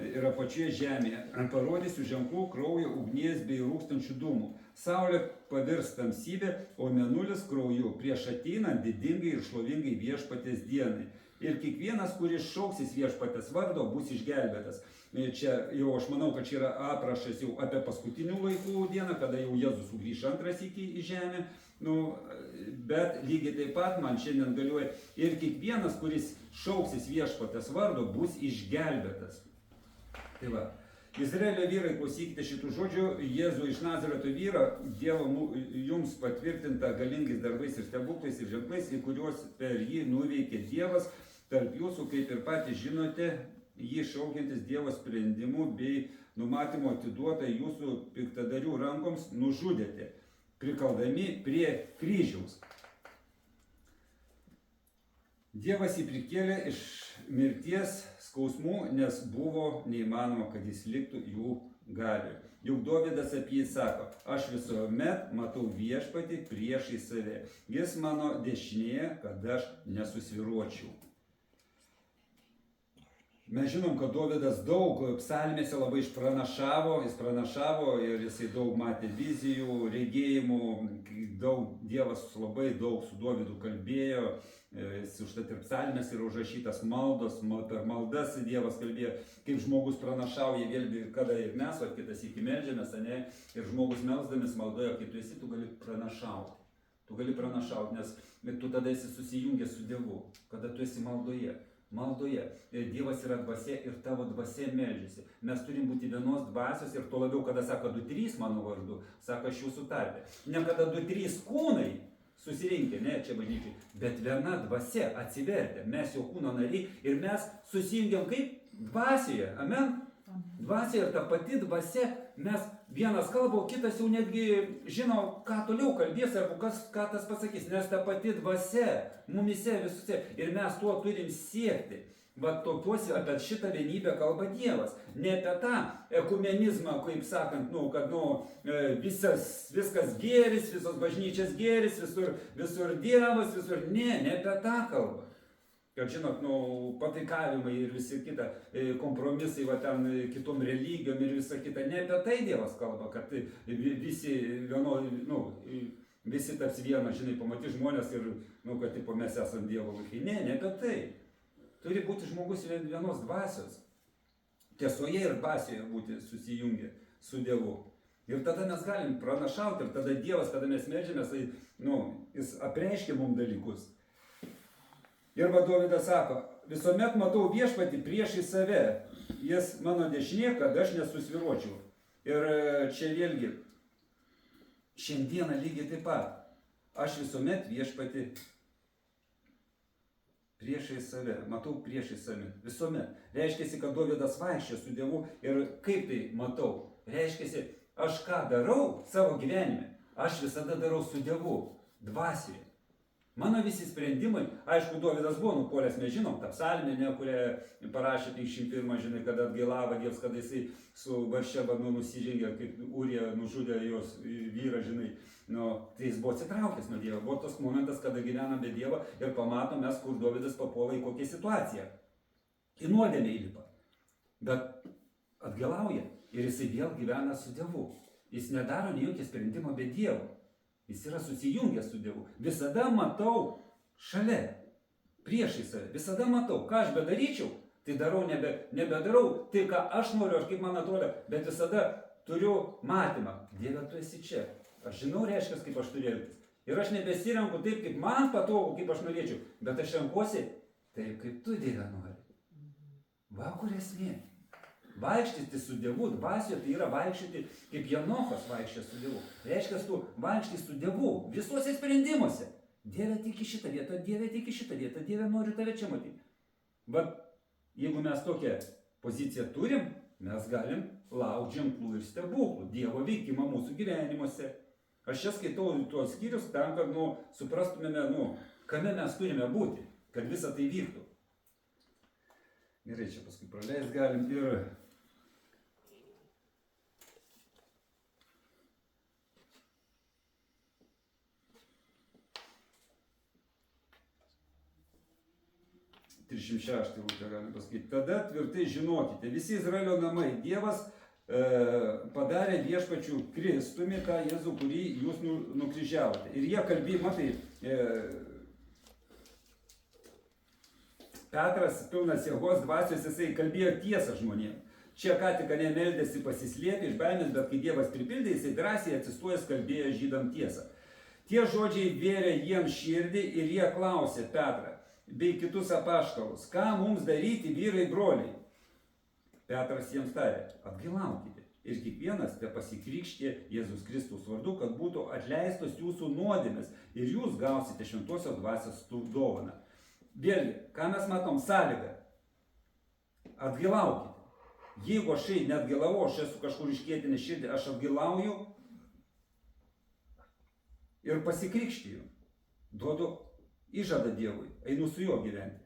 ir apačioje žemėje, parodysiu ženklų, kraujo, ugnies bei rūkstančių dūmų. Saulė pavirs tamsybė, o mėnulis krauju, prieš ateinant didingai ir šlovingai viešpaties dienai. Ir kiekvienas, kuris šauksis viešpaties vardo, bus išgelbėtas. Čia jau aš manau, kad čia yra aprašas jau apie paskutinių laikų dieną, kada jau Jėzus sugrįš antras iki į žemę. Bet lygiai taip pat man šiandien galioja ir kiekvienas, kuris šauksis viešpaties vardo, bus išgelbėtas. Tai va, Izraelio vyrai, klausykite šitų žodžių, Jėzų iš Nazareto vyro, Dievo jums patvirtinta galingais darbais ir stebuklais ir ženklais, į kuriuos per jį nuveikė Dievas, tarp jūsų, kaip ir patys žinote, jį šaukiantis Dievo sprendimu bei numatymu atiduotą jūsų piktadarių rankoms nužudėte, prikaldami prie kryžiaus. Dievas jį prikėlė iš mirties skausmų, nes buvo neįmanoma, kad jis liktų jų galioje. Juk Dovydas apie jį sako, aš visuomet matau viešpatį priešai save. Jis mano dešinėje, kad aš nesusvyruočiau. Mes žinom, kad Dovydas daug psalmėse labai išpranašavo, jis pranašavo ir jisai daug matė vizijų, regėjimų, Dievas labai daug su Dovydu kalbėjo, jis užtat ir psalmės yra užrašytas maldos, per maldas Dievas kalbėjo, kaip žmogus pranašauja vėlgi, kada ir mes, o kitas iki meldžiamės, ir žmogus melsdamis maldoje, kai tu esi, tu gali pranašauti. Tu gali pranašauti, nes tu tada esi susijungęs su Dievu, kada tu esi maldoje. Dievas yra dvasia ir tavo dvasia meldžiasi. Mes turim būti vienos dvasios ir to labiau, kada sako 2-3 mano vardu, sako aš jūsų tarpe. Ne kada 2-3 kūnai susirinkę, ne čia bažnyčiai, bet viena dvasia atsivertė. Mes jo kūno nariai ir mes susijungiam kaip dvasioje. Amen? Dvasia ir ta pati dvasia, mes vienas kalba, o kitas jau netgi žino, ką toliau kalbės arba ką tas pasakys, nes ta pati dvasia mumise visuose ir mes tuo turim siekti. Va tokiuose apie šitą vienybę kalba Dievas. Ne apie tą ekumenizmą, kaip sakant, kad viskas gėris, visos bažnyčios gėris, visur Dievas, visur. Ne apie tą kalbą. Kad žinot, pataikavimai ir visi kita, kompromisai va ten kitom religijom ir visa kita. Ne apie tai Dievas kalba, kad visi taps viena, žinai, pamatys žmonės ir, kad tipo, mes esame Dievo vaikai. Ne apie tai. Turi būti žmogus vienos dvasios. Tiesoje ir dvasioje būti susijungę su Dievu. Ir tada mes galim pranašauti, ir tada Dievas, kada mes meldžiamės, jis apreiškia mums dalykus. Ir Dovydas sako, visuomet matau viešpatį priešai save, jis mano dešinė, kad aš nesusviruočiau. Ir čia vėlgi, šiandieną lygiai taip pat, aš visuomet viešpatį priešai save, matau priešai save, visuomet. Reiškiasi, kad Dovydas vaikščia su Dievu ir kaip tai matau? Reiškiasi, aš ką darau savo gyvenime, aš visada darau su Dievu, dvasioje. Mano visi sprendimai, aišku, Dovydas buvo nupolęs, mes žinom, tą psalmę, kurią parašė 51, žinai, kada atgailavo Dievas, kada jisai su Batšeba nusižengė, kaip Urija nužudė jos vyrą, žinai, tai jis buvo atsitraukęs nuo Dievo. Buvo tas momentas, kada gyvenam be Dievo ir pamatom mes, kur Dovydas papuola į kokią situaciją. Į nuodėmę įlipa. Bet atgailauja ir jisai vėl gyvena su Dievu. Jis nedaro nei jokio sprendimo be Dievo. Jis yra susijungęs su Dievu. Visada matau šalia, priešai save. Visada matau, ką aš bedaryčiau, tai darau, nebedarau tai, ką aš noriu, aš kaip man atrodo, bet visada turiu matymą. Dieve, tu esi čia. Aš žinau, reiškia, kaip aš turiu elgtis. Ir aš nebesirenku taip, kaip man patogu, kaip aš norėčiau, bet aš renkuosi taip, kaip tu, Dieve, nori. Va, kur esmė. Vaikštyti su Dievu, dvasioje tai yra vaikščioti, kaip Janochas vaikščia su Dievu. Reiškia, tu vaikšti su Dievu visuose sprendimuose. Dieve, tik į šitą vietą, Dieve, tik į šitą vietą, Dieve, noriu tave čia matyti. Bet jeigu mes tokią poziciją turim, mes galim laukti ženklų ir stebuklų, Dievo veikimą mūsų gyvenimuose. Aš čia skaitau tuos skyrius tam, kad suprastumėme, kame mes turime būti, kad visa tai vyktų. Gerai, čia paskui praleis galim ir 306 eilutė galim pasakyti. Tada tvirtai žinokite, visi Izraelio namai, Dievas padarė viešpačiu Kristumi tą Jėzų, kurį jūs nukryžiavote. Ir jie kalbėjo, matai, Petras, pilnas jėgos dvasios, jisai kalbėjo tiesą žmonėms. Čia ką tik meldėsi pasislėpti iš baimės, bet kai Dievas pripildė, jisai drąsiai atsistojęs kalbėjo žydam tiesą. Tie žodžiai vėrė jiems širdį ir jie klausė Petrą bei kitus apaštalus, ką mums daryti, vyrai broliai. Petras jiems tarė, atgailaukite ir kiekvienas te pasikrikštė Jėzus Kristaus vardu, kad būtų atleistos jūsų nuodėmės ir jūs gausite šventosios dvasios dovaną. Vėlgi, ką mes matom, sąlygą. Atgailaukite. Jeigu aš neatgailavau, aš esu kažkur iškėtinę širdį, aš atgailauju ir pasikrikštiju. Duodu įžadą Dievui, einu su juo gyventi.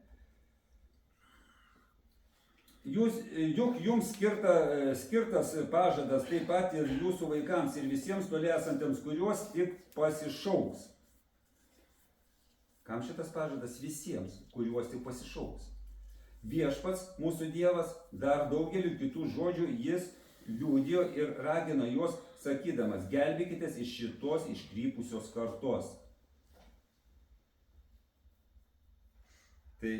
Juk jums skirtas pažadas taip pat ir jūsų vaikams ir visiems toli esantiems, kuriuos tik pasišauks. Kam šitas pažadas? Visiems, kuriuos tik pasišauks. Viešpats, mūsų Dievas, dar daugeliu kitų žodžių jis liudijo ir ragino juos, sakydamas, gelbėkitės iš šitos iškrypusios kartos. Tai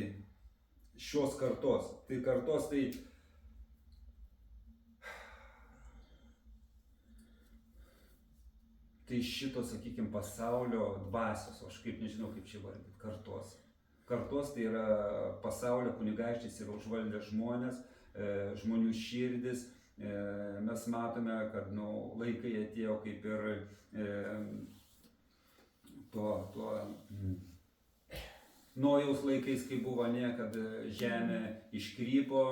šios kartos, tai šito, sakykime, pasaulio dvasios, aš kaip nežinau, kaip čia vardyti, kartos. Kartos tai yra pasaulio kunigaikštis ir užvaldė žmonės, žmonių širdis. Mes matome, kad laikai atėjo kaip ir Nojaus laikais, kai buvo kad žemė iškrypo,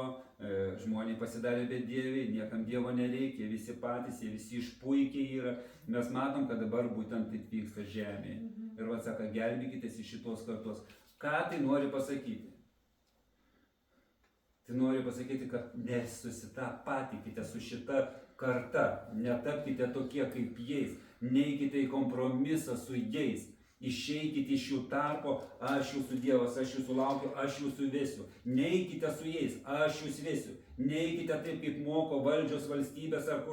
žmonės pasidarė bedieviai, niekam Dievo nereikia, visi patys, jie visi išpuikiai yra. Mes matom, kad dabar būtent taip vyksta žemėje. Ir sako, gelbėkitės iš šitos kartos. Ką tai nori pasakyti? Tai noriu pasakyti, kad nesusitapatikite su šita karta, netapkite tokie kaip jais, neikite į kompromisą su jais. Išeikite iš jų tarpo, aš jūsų Dievas, aš jūsų laukiu, aš jūsų vesiu. Neikite su jais, aš jūs vesiu. Neikite taip, kaip moko valdžios valstybės ar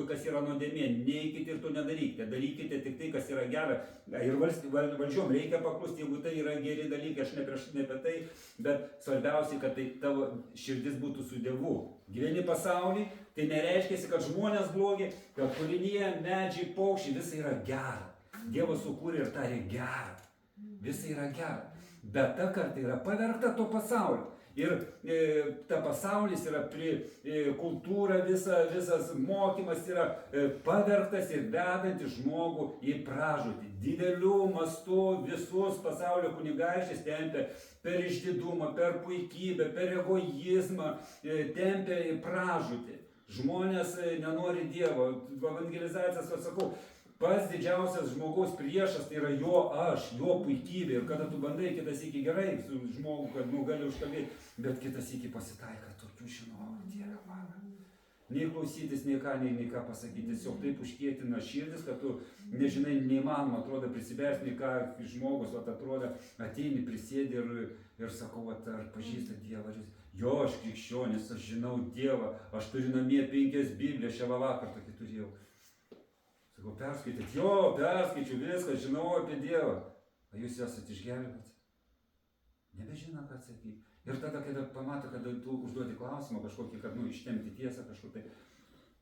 kas yra nuodėmė. Neikite ir to nedarykite. Darykite tik tai, kas yra gera. Ir valdžiom reikia paklusti, jeigu tai yra geri dalykai, aš ne apie tai, bet svarbiausia, kad tai tavo širdis būtų su Dievu. Gyveni pasaulį, tai nereiškia, kad žmonės blogi, kad kūrinyje, medžiai, paukščiai, visa yra gera. Dievas sukūrė ir tarė gera. Visa yra gera. Bet ta karta yra pavergta to pasaulio. Ir ta pasaulis yra kultūra, visas mokymas yra pavergtas ir vedantis žmogų į pražūtį. Didelių mastų visus pasaulio kunigaikščius tempia per išdidumą, per puikybę, per egoizmą, tempia į pražūtį. Žmonės nenori Dievo. Evangelizacijas, aš sakau, pats didžiausias žmogaus priešas tai yra jo aš, jo puikybė. Ir kada tu bandai kitas iki gerai su žmogu, kad gali užkalbėti, bet kitas iki pasitaika tokių žinovų, Dieve mano. Nei klausytis, nei ką pasakyti. Tiesiog taip užkietina širdis, kad tu nežinai, neįmanoma, atrodo, prisibėrs, nei ką žmogus, atrodo, ateini, prisėdi ir sakau, ar pažįsta Dievą. Jo, aš krikščionis, aš žinau Dievą, aš turiu namie 5 Biblijas, šią vakar tokį turėjau. Sakau, perskaityt, jo, perskaičiu viską, žinau apie Dievą. O jūs esate išgelbėti? Nebežino, ką atsakyti. Ir tada, kada pamato, kada tu užduodi klausimą kažkokį, kad, ištemti tiesą kažkur, tai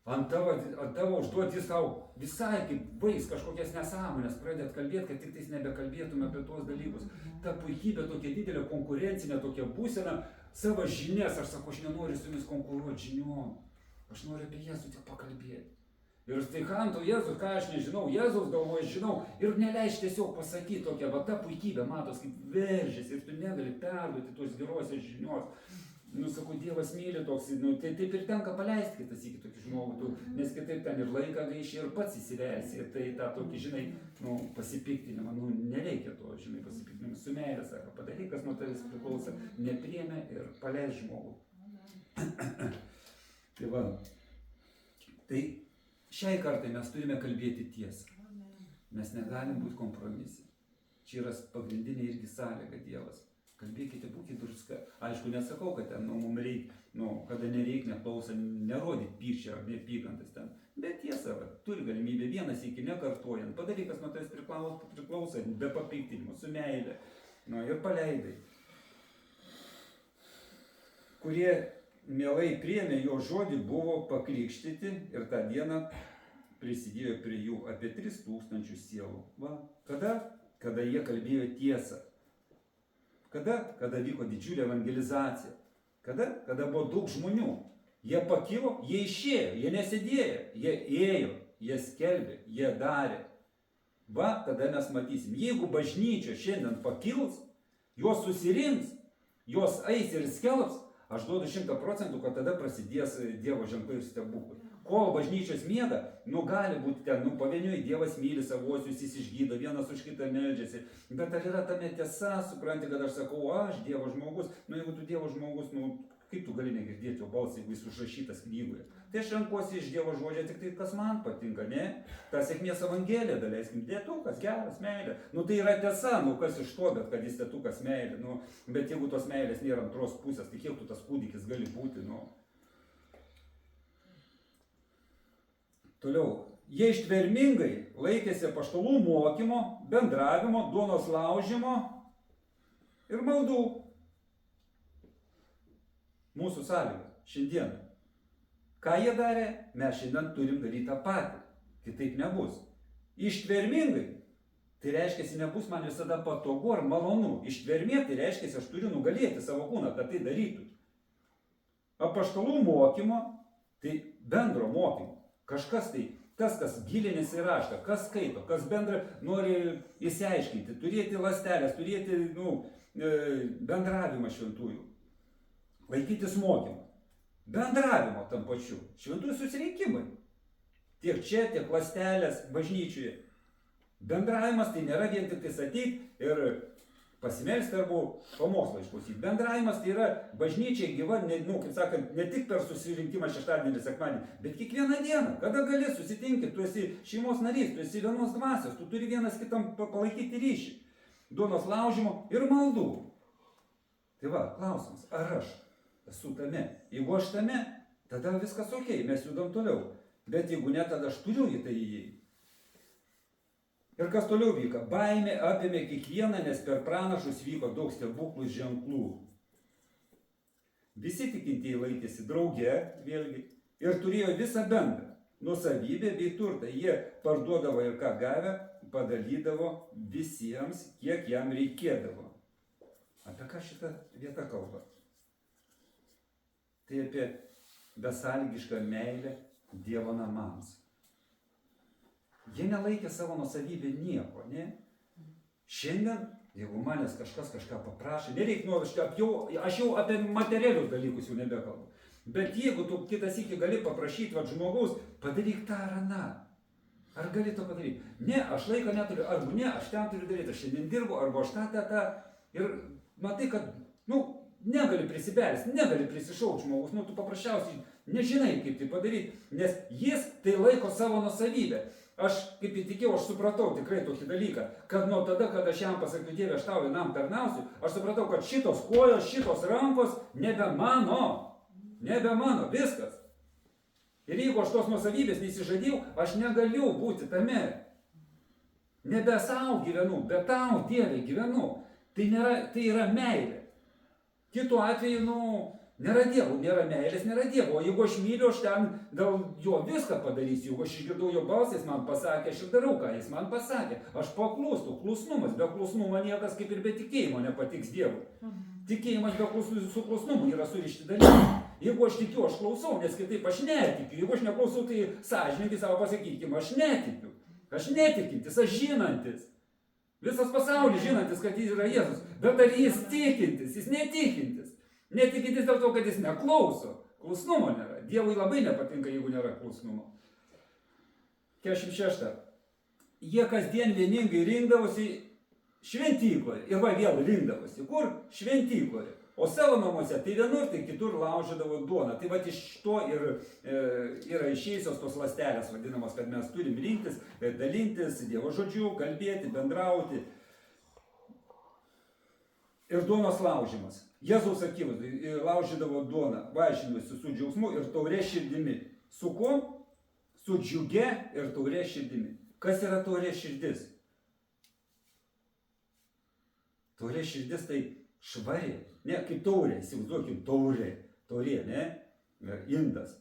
ant tavo užduoti jis tau visai kaip vais kažkokias nesąmonės pradėt kalbėti, kad tik tais nebekalbėtume apie tuos dalykus. Ta puikybė, tokia didelė konkurencinė, tokia būsena, savo žinias, aš sakau, aš nenoriu su jumis konkuruoti žiniom. Aš noriu apie Jėzų tik pakalbėti. Ir staikantų Jėzus, ką aš nežinau, Jėzus galvoja, žinau, ir neleis tiesiog pasakyti tokią, va ta puikybė, matos, kaip veržės, ir tu negali perduoti tos gerosios žinios. Sakau, Dievas myli toks, tai taip ir tenka paleisti kitas iki tokį žmogų, nes kitaip ten ir laiką gaiši, ir pats įsivelsi, ir tai tą tokį, žinai, pasipiktinimą, nereikia to, žinai, pasipiktinimą, su meilė, sako, padaryk, kas nuo tavęs priklauso, nepriėmė ir paleis žmogų. Tai va, tai šiai kartai mes turime kalbėti tiesą. Mes negalim būti kompromisai. Čia yra pagrindinė irgi sąlyga Dievas. Kalbėkite, būkite druska. Aišku, nesakau, kad ten mums reikia, kada nereikia, neklauso, nerodyti pykčio ar neapykantas ten. Bet tiesa, turi galimybę vienas iki nekartojant. Padaryk, kas nuo tavęs priklauso, be papiktinimo, su meile. Ir paleidai. Kurie mielai priėmė jo žodį, buvo pakrikštyti ir tą dieną prisidėjo prie jų apie 3000 sielų. Va, kada jie kalbėjo tiesą. Kada vyko didžiulė evangelizacija. Kada buvo daug žmonių. Jie pakilo, jie išėjo, jie nesėdėjo, jie ėjo, jie skelbė, jie darė. Va, tada mes matysim, jeigu bažnyčia šiandien pakils, jos susirinks, jos eis ir skelbs, aš duodu 100%, kad tada prasidės Dievo ženklai ir stebuklai. Kol bažnyčios miega, gali būti ten, pavieniui Dievas myli savuosius, jis išgydo, vienas už kitą meldžiasi. Bet ar yra tame tiesa, supranti, kad aš sakau, aš Dievo žmogus, jeigu tu Dievo žmogus, kaip tu gali negirdėti jo balsą, jeigu jis užrašytas knygoje. Tai aš renkuosi iš Dievo žodžio tik tai, kas man patinka, ne? Ta sėkmės evangelija, daleiskim, dėtukas, geras, meilė. Tai yra tiesa, kas iš to, bet kad jis dėtukas meilė. Bet jeigu tos meilės nėra antros pusės, tai kiek tu tas kūdikis gali būti, Toliau, jie ištvermingai laikėsi apaštalų mokymo, bendravimo, duonos laužimo ir maldų. Mūsų sąlyga šiandien. Ką jie darė, mes šiandien turim daryti tą patį. Kitaip nebus. Ištvermingai. Tai reiškia, nebus man visada patogu ar malonu. Ištvermė, tai reiškia, aš turiu nugalėti savo kūną, kad tai darytų. Apaštalų mokymo, tai bendro mokymo. Kažkas tai, tas, kas gilinasi į raštą, kas skaito, kas bendra nori įsiaiškinti, turėti ląstelės, turėti bendravimą šventųjų, laikytis mokymą, bendravimo tam pačiu, šventųjų susirinkimai, tiek čia, tiek ląstelės bažnyčioje. Bendravimas tai nėra vien tik tais ateiti ir Pasimelsti arba pamokslą išklausyti. Bendravimas tai yra bažnyčiai gyva, kaip sakant, ne tik per susirinkimą šeštadienį ir sekmadienį, bet kiekvieną dieną, kada gali susitinki, tu esi šeimos narys, tu esi vienos dvasios, tu turi vienas kitam palaikyti ryšį. Duonos laužimo ir maldų. Tai va, klausimas, ar aš esu tame? Jeigu aš tame, tada viskas ok, mes judam toliau. Bet jeigu ne, tada aš turiu į tai įeiti. Ir kas toliau vyka? Baimė apėmė kiekvieną, nes per pranašus vyko daug stebuklų ir ženklų. Visi tikintieji laikėsi drauge, vėlgi, ir turėjo visą bendrą nuosavybę bei turtą. Jie parduodavo ir ką gavę, padalydavo visiems, kiek jam reikėdavo. Apie ką šitą vietą kalba? Tai apie besąlygišką meilę Dievo namams. Jie nelaikė savo nuosavybę nieko, ne? Šiandien, jeigu manęs kažkas kažką paprašė, nereikia, aš jau apie materialius dalykus jau nebekalbu. Bet jeigu tu kitą sykį gali paprašyti žmogaus, padaryk tą ar aną. Ar gali to padaryti? Ne, aš laiko neturiu, arba ne, aš ten turiu daryti, aš šiandien dirbu, arba aš tą. Ir matai, kad, negali prisibelsti, negali prisišaukti žmogus, tu paprasčiausiai nežinai, kaip tai padaryti, nes jis tai laiko savo nuosavybę. Aš, kaip įtikėjau, aš supratau tikrai tokį dalyką, kad nuo tada, kada aš jam pasakiau, Dieve, aš tau vienam tarnausiu, aš supratau, kad šitos kojos, šitos rankos nebe mano, viskas. Ir jeigu aš tos nuosavybės nesižadėjau, aš negaliu būti tame. Nebe savo gyvenu, bet tau, Dieve, gyvenu. Tai yra meilė. Kitu atveju, nėra Dievo, nėra meilės, nėra Dievo. O jeigu aš myliu, aš ten dėl jo viską padarysiu. Jeigu aš išgirdau jo balsą, jis man pasakė, aš ir darau, ką jis man pasakė. Aš paklūstu, klusnumas. Be klusnumo niekas kaip ir be tikėjimo nepatiks Dievui. Tikėjimas su klusnumu yra surišti dalykai. Jeigu aš tikiu, aš klausau, nes kitaip aš netikiu. Jeigu aš neklausau, tai sąžininkai savo pasakykime, aš netikiu. Aš netikintis, aš žinantis. Visas pasaulis žinantis, kad jis yra Jėzus. Bet ar jis tikintis, jis netikintis. Netikintis dėl to, kad jis neklauso. Klusnumo nėra. Dievui labai nepatinka, jeigu nėra klusnumo. 46. Jie kasdien vieningai rinkdavosi šventykloje. Ir vėl rinkdavosi. Kur? Šventykloje. O savo namuose tai vienur, tai kitur laužydavo duoną. Tai va iš to ir yra išėjusios tos ląstelės vadinamos, kad mes turim rinktis, dalintis Dievo žodžiu, kalbėti, bendrauti. Ir duonos laužimas. Jėzaus akivaizdoj laužydavo duoną, vaišindavosi su džiaugsmu ir taurė širdimi. Su kuo? Su džiuge ir taurė širdimi. Kas yra taurė širdis? Taurė širdis tai švari. Ne, kaip taurė, įsivaizduokim, taurė, ne? Indas.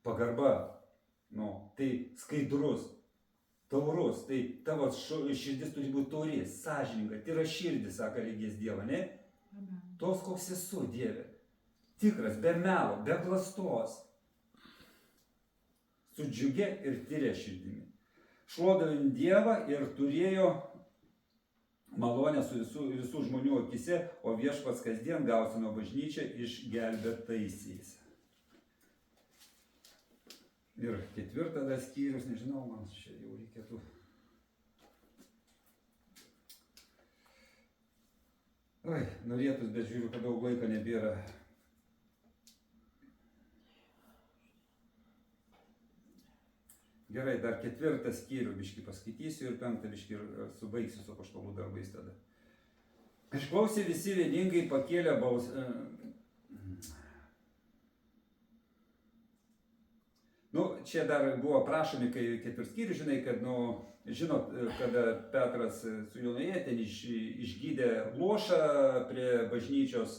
Pagarba. Tai skaidrus. Taurus. Tai tavo širdis turi būti taurė, sąžininga. Tai yra širdis, sako regės Dievą, ne? Tos, koks esu, Dieve. Tikras, be melo, be klastos. Su džiuge ir tyria širdimi. Šlovino Dievą ir turėjo malonę su visų žmonių akise, o viešpats kasdien gausino bažnyčią išgelbėtaisiais. Ir 4 skyrius, nežinau, man čia jau reikėtų. Oi, norėtus, bet žiūriu, kad daug laiko nebėra. Gerai, dar 4 skyrių biškį paskaitysiu ir 5 biškį subaigsiu su apaštalų darbais tada. Išklausė visi vieningai pakėlė balsą. Čia dar buvo prašomi, kai 4 skyrių, žinai, kad, žinot, kada Petras su Jonuje ten išgydė lošą prie bažnyčios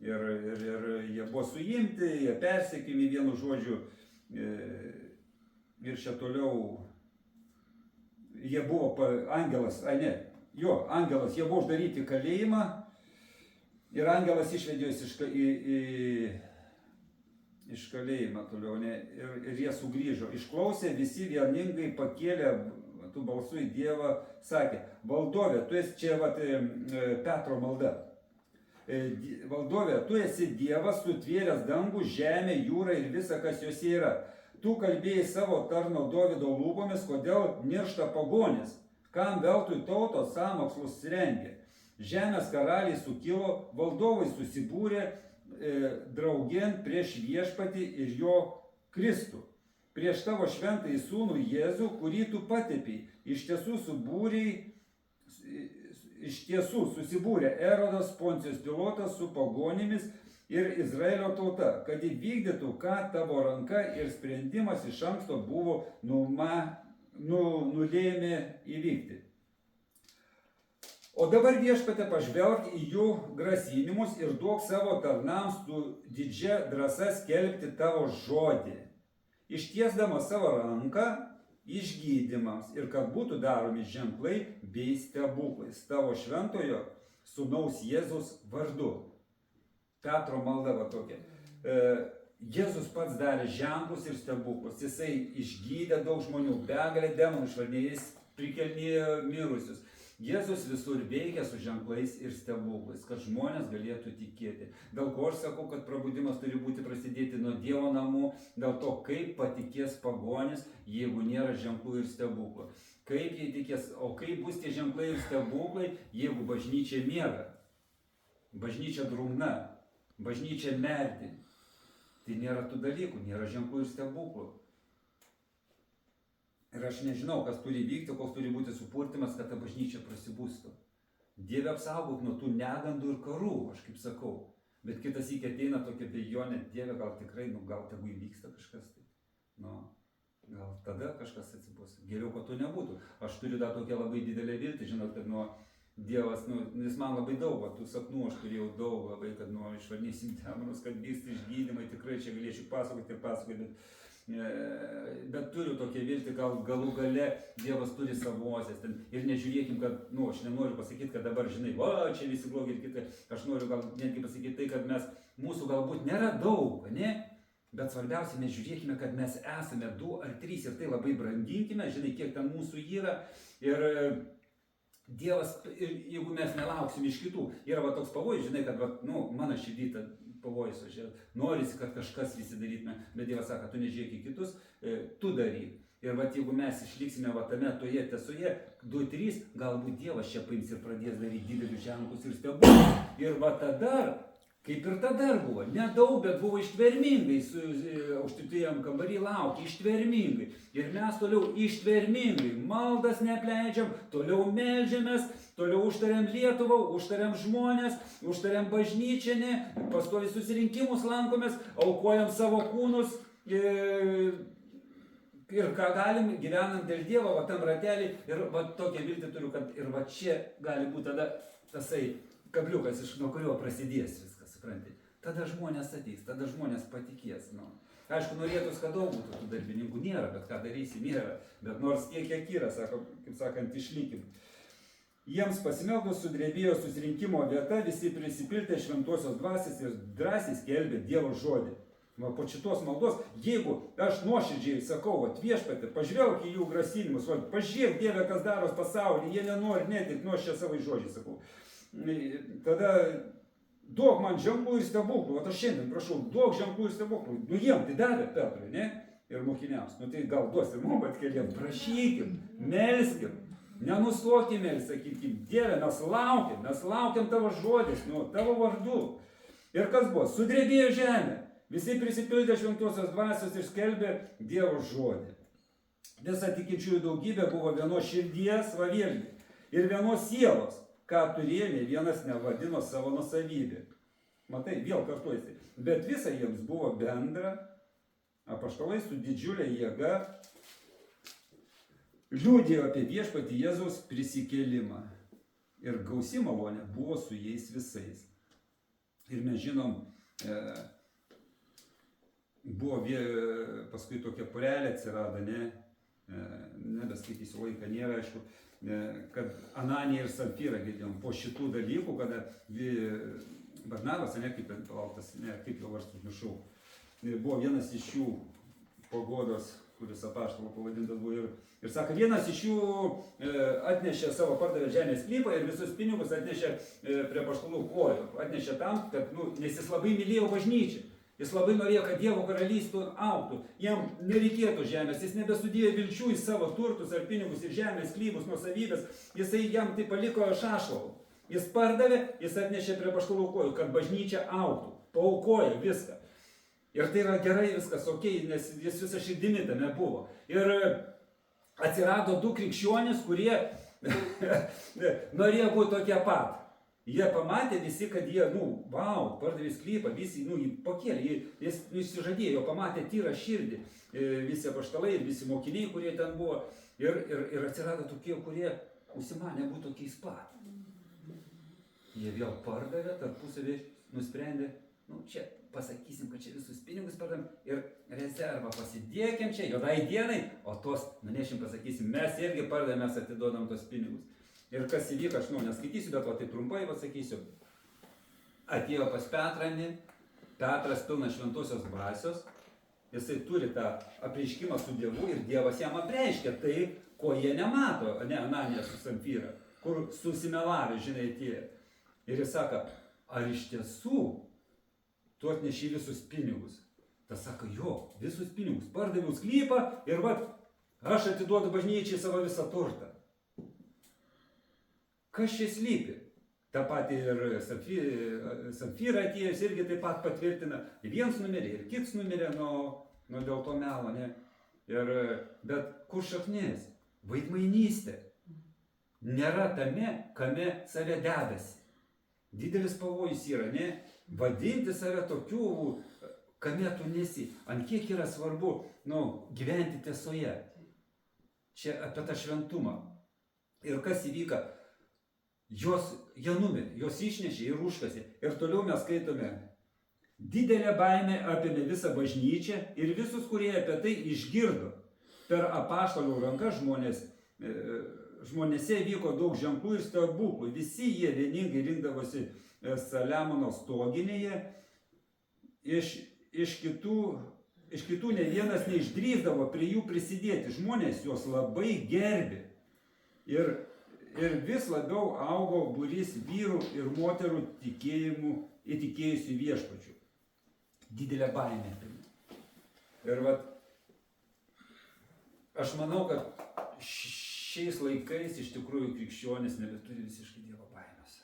ir jie buvo suimti, jie persekimi vienu žodžiu. Ir čia toliau jie buvo, angelas, angelas, jie buvo uždaryti kalėjimą ir angelas išvedė juos iš kalėjimą toliau, ne, ir jie sugrįžo. Išklausė, visi vieningai pakėlė tų balsų į Dievą, sakė, valdove, tu esi čia, Petro malda. Valdove, tu esi Dievas, sutvėręs dangų, žemę, jūrą ir visą, kas juose yra. Tu kalbėjai savo tarno Dovydo lūpomis, kodėl niršta pagonis, kam veltui tautos sąmokslus rengia. Žemės karaliai sukilo, valdovai susibūrė draugien prieš viešpatį ir jo Kristų. Prieš tavo šventąjį sūnų Jėzų, kurį tu patepei. Iš tiesų susibūrė Erodas, Poncijus Pilotas su pagonimis ir Izraelio tauta, kad įvykdytų, ką tavo ranka ir sprendimas iš anksto buvo nulėmė įvykti. O dabar viešpate pažvelk į jų grasinimus ir duok savo tarnams su didžia drąsa skelbti tavo žodį, ištiesdamas savo ranką išgydymams ir kad būtų daromi ženklai bei stebuklais tavo šventojo sūnaus Jėzaus vardu. Petro malda va tokia. Jėzus pats darė ženklus ir stebuklus. Jisai išgydė daug žmonių, begalė demonų išvarnė, jis prikelnėjo mirusius. Jėzus visur veikia su ženklais ir stebuklais, kad žmonės galėtų tikėti. Dėl ko aš sakau, kad prabudimas turi būti prasidėti nuo Dievo namų, dėl to, kaip patikės pagonis, jeigu nėra ženklų ir stebuklų. Kaip jie tikės, o kaip bus tie ženklai ir stebuklai, jeigu bažnyčia miega, bažnyčia drungna, bažnyčia merdi. Tai nėra tų dalykų, nėra ženklų ir stebuklų. Ir aš nežinau, kas turi vykti, koks turi būti supurtimas, kad ta bažnyčia prasibūstų. Dieve apsaugok nuo tų negandų ir karų, aš kaip sakau. Bet kitas įk ateina tokia bejonė, Dieve, gal tikrai, gal tegu įvyksta kažkas. Gal tada kažkas atsibus. Geriau, kad to nebūtų. Aš turiu dar tokią labai didelę viltį, žinot, kad Dievas, jis man labai daug, tų sapnų aš turėjau daug, labai, kad išvarnysim demonus, kad vyksta išgydymai, tikrai čia galėčiau pasakoti, bet turiu tokią viltį, gal galų gale Dievas turi savosias. Ir nežiūrėkim, kad, aš nenoriu pasakyti, kad dabar, žinai, čia visi blogi ir kiti, aš noriu gal netgi pasakyti tai, kad mūsų galbūt nėra daug, ne? Bet svarbiausia, mes žiūrėkime, kad mes esame 2 ar 3 ir tai labai branginkime, žinai, kiek ten mūsų yra. Ir Dievas, jeigu mes nelauksim iš kitų, yra toks pavojus, žinai, kad mano širdį pavojus, norisi, kad kažkas visi darytume, bet Dievas sako, tu nežiūrėk į kitus, tu daryk. Ir jeigu mes išliksime toje tiesoje, 2-3, galbūt Dievas čia paims ir pradės daryti didelius ženklus ir stebuklus. Ir tada, kaip ir tada buvo, nedaug, bet buvo ištvermingai, užtitėjom kambarį laukė, ištvermingai. Ir mes toliau ištvermingai, maldas neapleidžiam, toliau meldžiamės, toliau užtariam Lietuvą, užtariam žmonės, užtariam bažnyčią, pastoviai susirinkimus lankomės, aukojam savo kūnus ir ką galim, gyvenant dėl Dievo, tam ratelį. Ir tokią viltį turiu, kad ir čia gali būti tada tasai kabliukas, nuo kurio prasidės viskas, supranti. Tada žmonės ateis, tada žmonės patikės. Aišku, norėtus, kad daug būtų tų darbininkų, nėra, bet ką darysi, nėra. Bet nors tiek, kiek yra, kaip sakant, išlikim. Jiems pasimeldus sudrebėjo susirinkimo vieta, visi prisipiltė šventosios dvasios ir drąsiai skelbė Dievo žodį. Po šitos maldos, jeigu aš nuoširdžiai sakau, viešpatė, pažvelk į jų grasinimus, pažiūrėk Dieve, kas daros pasaulyje, jie nenori netikti, aš čia savo žodžiai sakau. Tada duok man ženklų ir stebuklų, aš šiandien prašau, duok ženklų ir stebuklų. Jiem tai davė Petrui, ne? Ir mokiniams. Tai gal duos ir mums atkelėm, prašykim, melskim. Nenustokime ir sakykim, Dieve, mes laukiam tavo žodis, tavo vardu. Ir kas buvo? Sudrebėjo žemė. Visi prisipildė šventosios dvasios ir skelbė Dievo žodį. Visa tikinčiųjų daugybė buvo vienos širdies, vėlgi, ir vienos sielos, ką turėjome, vienas nevadino savo nuosavybė. Matai, vėl kartuojasi. Bet visa jiems buvo bendra, apaštalai su didžiulė jėga liūdėjo apie viešpatį Jėzaus prisikėlimą. Ir gausi malonė buvo su jais visais. Ir mes žinom, buvo paskui tokia porelė atsirado, nebeskaitysiu laiką, nėra aišku, kad Ananija ir Safira girdėjom po šitų dalykų, kada Barnabas, kaip jo vardas užmiršau, buvo vienas iš jų pagodos, kuris apaštalų pavadintas buvo ir sako, vienas iš jų atnešė savo pardavę žemės sklypą ir visus pinigus atnešė prie apaštalų kojų. Atnešė tam, kad, nes jis labai mylėjo bažnyčią. Jis labai norėjo, kad Dievo karalystė augtų. Jam nereikėtų žemės, jis nebesudėjo vilčių į savo turtus ar pinigus ir žemės sklypus, nuosavybės. Jisai jam tai paliko šašlavų. Jis pardavė, jis atnešė prie apaštalų kojų, kad bažnyčia augtų, paaukojo viską. Ir tai yra gerai viskas, okei, nes jis visą širdimi tame buvo. Ir atsirado du krikščionys, kurie norėjo būti tokie pat. Jie pamatė visi, kad jie, vau, pardavė sklypą, visi, jį pakėlė, jis išsižadėjo, pamatė tyrą širdį, visi apaštalai ir visi mokiniai, kurie ten buvo. Ir atsirado tokie, kurie užsimanė būti tokiais pat. Jie vėl pardavė, tarpusavį nusprendė, čia pasakysim, kad čia visus pinigus pardam ir rezervą pasidėkim čia, juodai dienai, o tos, nunešim, pasakysim, mes irgi pardavėm, mes atiduodam tos pinigus. Ir kas įvyko, aš neskaitysiu, bet tai trumpai pasakysiu. Atėjo pas Petrą, Petras pilnas šventosios dvasios, jisai turi tą apreiškimą su Dievu ir Dievas jam apreiškia tai, ko jie nemato, Ananija su Safyra, kur susimelavė, žinai, tie. Ir jis sako, ar iš tiesų tu atneši visus pinigus? Tas sako, jo, visus pinigus, pardaviau sklypą ir aš atiduodu bažnyčiai savo visą turtą. Kas čia slypi? Ta pati ir Safyra atėjus irgi taip pat patvirtina. Vienas numirė ir kitas numirė nuo dėl to melo, ne? Bet kur šaknis? Vaidmainystė. Nėra tame, kame save dedasi. Didelis pavojus yra, ne? Vadinti save tokiu, kame tu nesi. Ant kiek yra svarbu, gyventi tiesoje. Čia apie tą šventumą. Ir kas įvyka? Jie numirė, jos išnešė ir užkasė. Ir toliau mes skaitome. Didelė baimė apėmė visą bažnyčią ir visus, kurie apie tai išgirdo. Per apaštalų rankas žmonėse vyko daug ženklų ir stebuklų. Visi jie vieningai rinkdavosi Saliamono stoginėje. Iš kitų ne vienas neišdrįsdavo prie jų prisidėti. Žmonės juos labai gerbė. Ir vis labiau augo būrys vyrų ir moterų įtikėjusių viešpačių. Didelė baimė. Ir aš manau, kad šiais laikais iš tikrųjų krikščionis nebeturi visiškai Dievo baimės.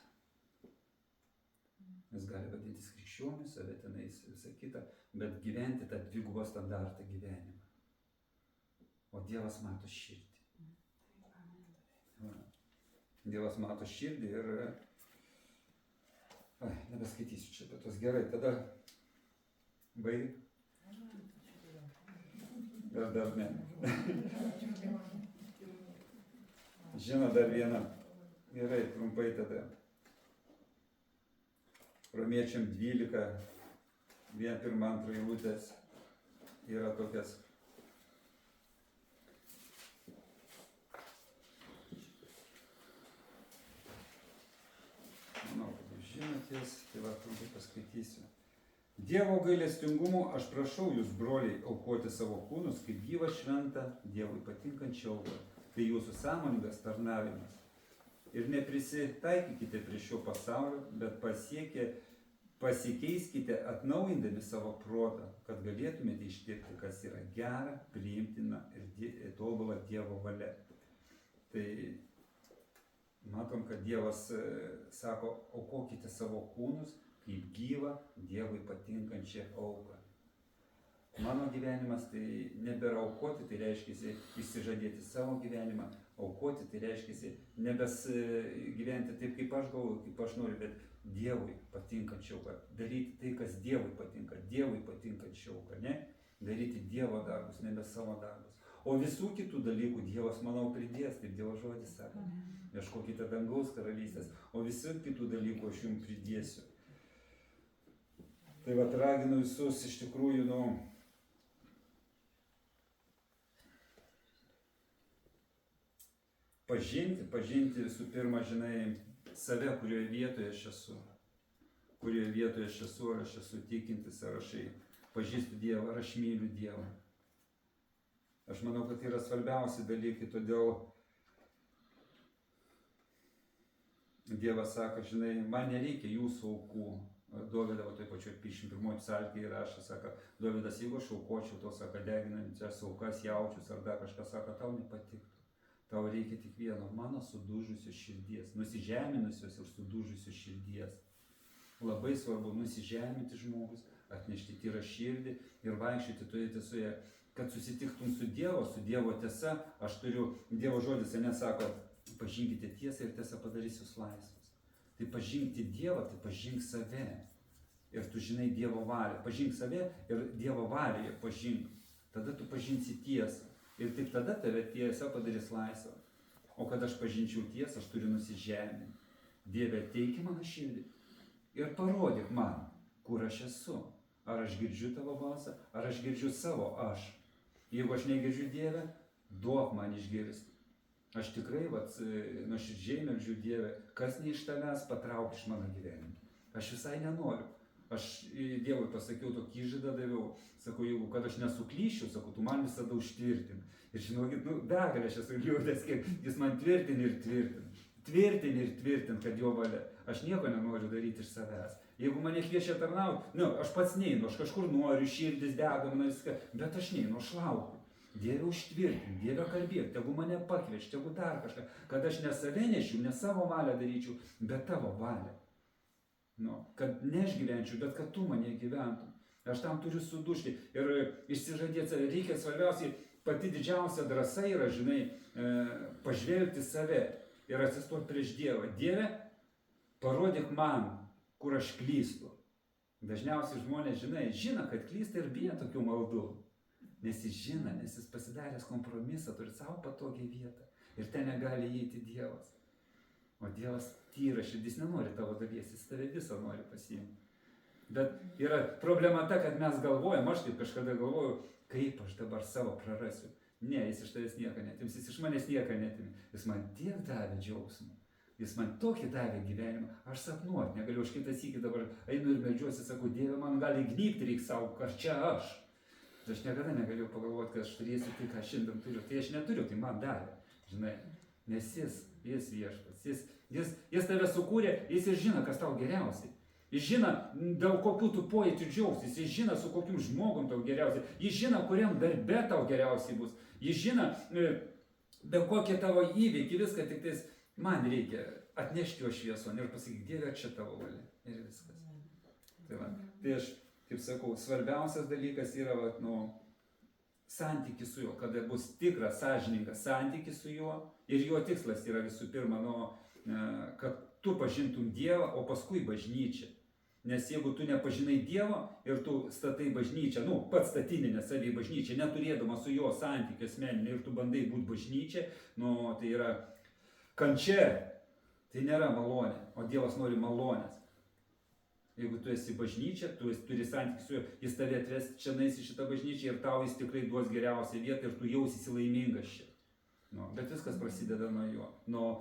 Jis gali vadintis krikščionis, save tenais visą kitą, bet gyventi tą dvigubą standartą gyvenimą. O Dievas mato širdį. Dievas mato širdį ir... nebeskaitysiu čia apie tos gerai, tada baig. Dar ne. Žinot, dar vieną. Gerai, trumpai tada. Romiečiam 12, 1-2 eilutės yra tokias. Manau, kad jūs žinotės, tai trumpai paskaitysiu. Dievo gailestingumu aš prašau jūs, broliai, aukoti savo kūnus kaip gyvą šventą, Dievui patinkančią auką. Tai jūsų sąmoningas tarnavimas. Ir neprisitaikykite prie šio pasaulio, bet pasikeiskite atnaujindami savo protą, kad galėtumėte ištirti, kas yra gera, priimtina ir tobula Dievo valia. Tai matom, kad Dievas sako, aukokite savo kūnus kaip gyvą, Dievui patinkančią auką. Mano gyvenimas tai nebėra aukoti, tai reiškia išsižadėti savo gyvenimą, aukoti tai reiškia nebesgyventi taip, kaip aš galvoju, kaip aš noriu, bet Dievui patinkančią auką, daryti tai, kas Dievui patinka, Dievui patinkančią auką, ne? Daryti Dievo darbus, nebe savo darbus. O visų kitų dalykų Dievas, manau, pridės, taip Dievo žodis sako, ieškokite dangaus karalystės, o visų kitų dalykų aš jums pridėsiu. Tai raginu visus iš tikrųjų, pažinti visų pirma, žinai, save, kurioje vietoje aš esu. Kurioje vietoje aš esu, ar aš esu tikintis, ar aš pažįstu Dievą, ar aš myliu Dievą. Aš manau, kad tai yra svarbiausi dalykai, todėl Dievas sako, žinai, man nereikia jūsų aukų. Dovydo toj pačioj 51 psaltėje įrašo, sako, Dovydas, jeigu aš aukočiau to, sako, deginančias aukas, jaučius ar dar kažką, sako, tau nepatiktų. Tau reikia tik vieno, mano sudužusios širdies, nusižeminusios ir sudužusios širdies. Labai svarbu nusižeminti žmogus, atnešti tyrą širdį ir vaikščioti toje tiesoje, kad susitiktum su Dievo tiesa. Aš turiu, Dievo žodis, nesako, pažinkite tiesą ir tiesa padarys jūs laisvus. Tai pažinkti Dievą, tai pažink save. Ir tu žinai Dievo valią. Pažink save ir Dievo valią pažink. Tada tu pažinsi tiesą. Ir tik tada tave tiesa padarys laisvą. O kad aš pažinčiau tiesą, aš turiu nusižeminti. Dieve, ateik į mano širdį ir parodyk man, kur aš esu. Ar aš girdžiu tavo balsą, ar aš girdžiu savo aš. Jeigu aš negirdžiu Dieve, duok man išgirsti. Aš tikrai nuoširdžiai meldžiu Dieve, kas ne iš tavęs patrauk iš mano gyvenimo. Aš visai nenoriu. Aš Dievui pasakiau, tokį žadą daviau. Sakau, jeigu kad aš nesuklyščiau, sakau, tu man visada užtvirtink. Ir žinokit, begalė aš esu liūdęs, kiek jis man tvirtin ir tvirtin. Tvirtin ir tvirtin, kad jo valia. Aš nieko nenoriu daryti iš savęs. Jeigu mane kviečia tarnauti, aš pats neinu, aš kažkur noriu, širdis dega, man viską, bet aš neinu, aš laukiu. Dieve užtvirtink, Dieve kalbėk, tegu mane pakvieš, tegu dar kažką, kad aš ne save nešiu, ne savo valią daryčiau, bet tavo valią. Kad ne aš gyvenčiau, bet kad tu mane gyventum. Aš tam turiu sudužti ir išsižadėti save. Reikia svarbiausiai, pati didžiausia drąsa yra, žinai, pažvelgti save ir atsistoti prieš Dievą. Dieve, parodyk man, kur aš klystu. Dažniausiai žmonės, žino, kad klysta ir bijo tokių maldų. Nes jis žino, nes jis pasidaręs kompromisą, turi savo patogią vietą. Ir ten negali įeiti Dievas. O Dievas tyra širdis, nenori tavo dalies, jis tave visą nori pasiimti. Bet yra problema ta, kad mes galvojam, aš taip kažkada galvoju, kaip aš dabar savo prarasiu. Ne, jis iš tavęs nieko netims, jis iš manęs nieko netims. Jis man tiek davė džiaugsmą, jis man tokį davė gyvenimą, aš sapnuoti negaliu, aš kitą sykį dabar einu ir meldžiuosi, sakau, Dieve, man gali gnybti reik savo, kas čia aš. Tai aš niekada negaliu pagalvoti, kad aš turėsiu tai, ką šiandien turiu. Tai aš neturiu, tai man davė, žinai. Nes jis viešpats, jis tave sukūrė, jis ir žino, kas tau geriausiai. Jis žino, dėl kokių tu pojūčių džiaugsis, jis žino, su kokiu žmogum tau geriausiai, jis žino, kuriam darbe tau geriausiai bus, jis žino, be kokie tavo įveikiai, viską tik tais man reikia atnešti jo švieson ir pasakyti, Dieve, čia tavo valia ir viskas. Tai aš, kaip sakau, svarbiausias dalykas yra, santykis su juo, kada bus tikras, sąžiningas santykis su juo ir jo tikslas yra visų pirma, kad tu pažintum Dievą, o paskui bažnyčią. Nes jeigu tu nepažinai Dievo ir tu statai bažnyčią, pats statini ne savį bažnyčią, neturėdama su jo santykį asmeninį ir tu bandai būti bažnyčia, tai yra kančia, tai nėra malonė, o Dievas nori malonės. Jeigu tu esi bažnyčia, tu turi santykį su juo, jis tave atves čia nais į šitą bažnyčią ir tau jis tikrai duos geriausią vietą ir tu jausiesi laimingas čia. Bet viskas prasideda nuo jo.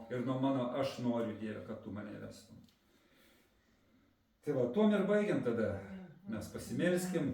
Ir nuo mano aš noriu, Dieve, kad tu mane vestum. Tai tuom ir baigiam tada. Mes pasimelskim.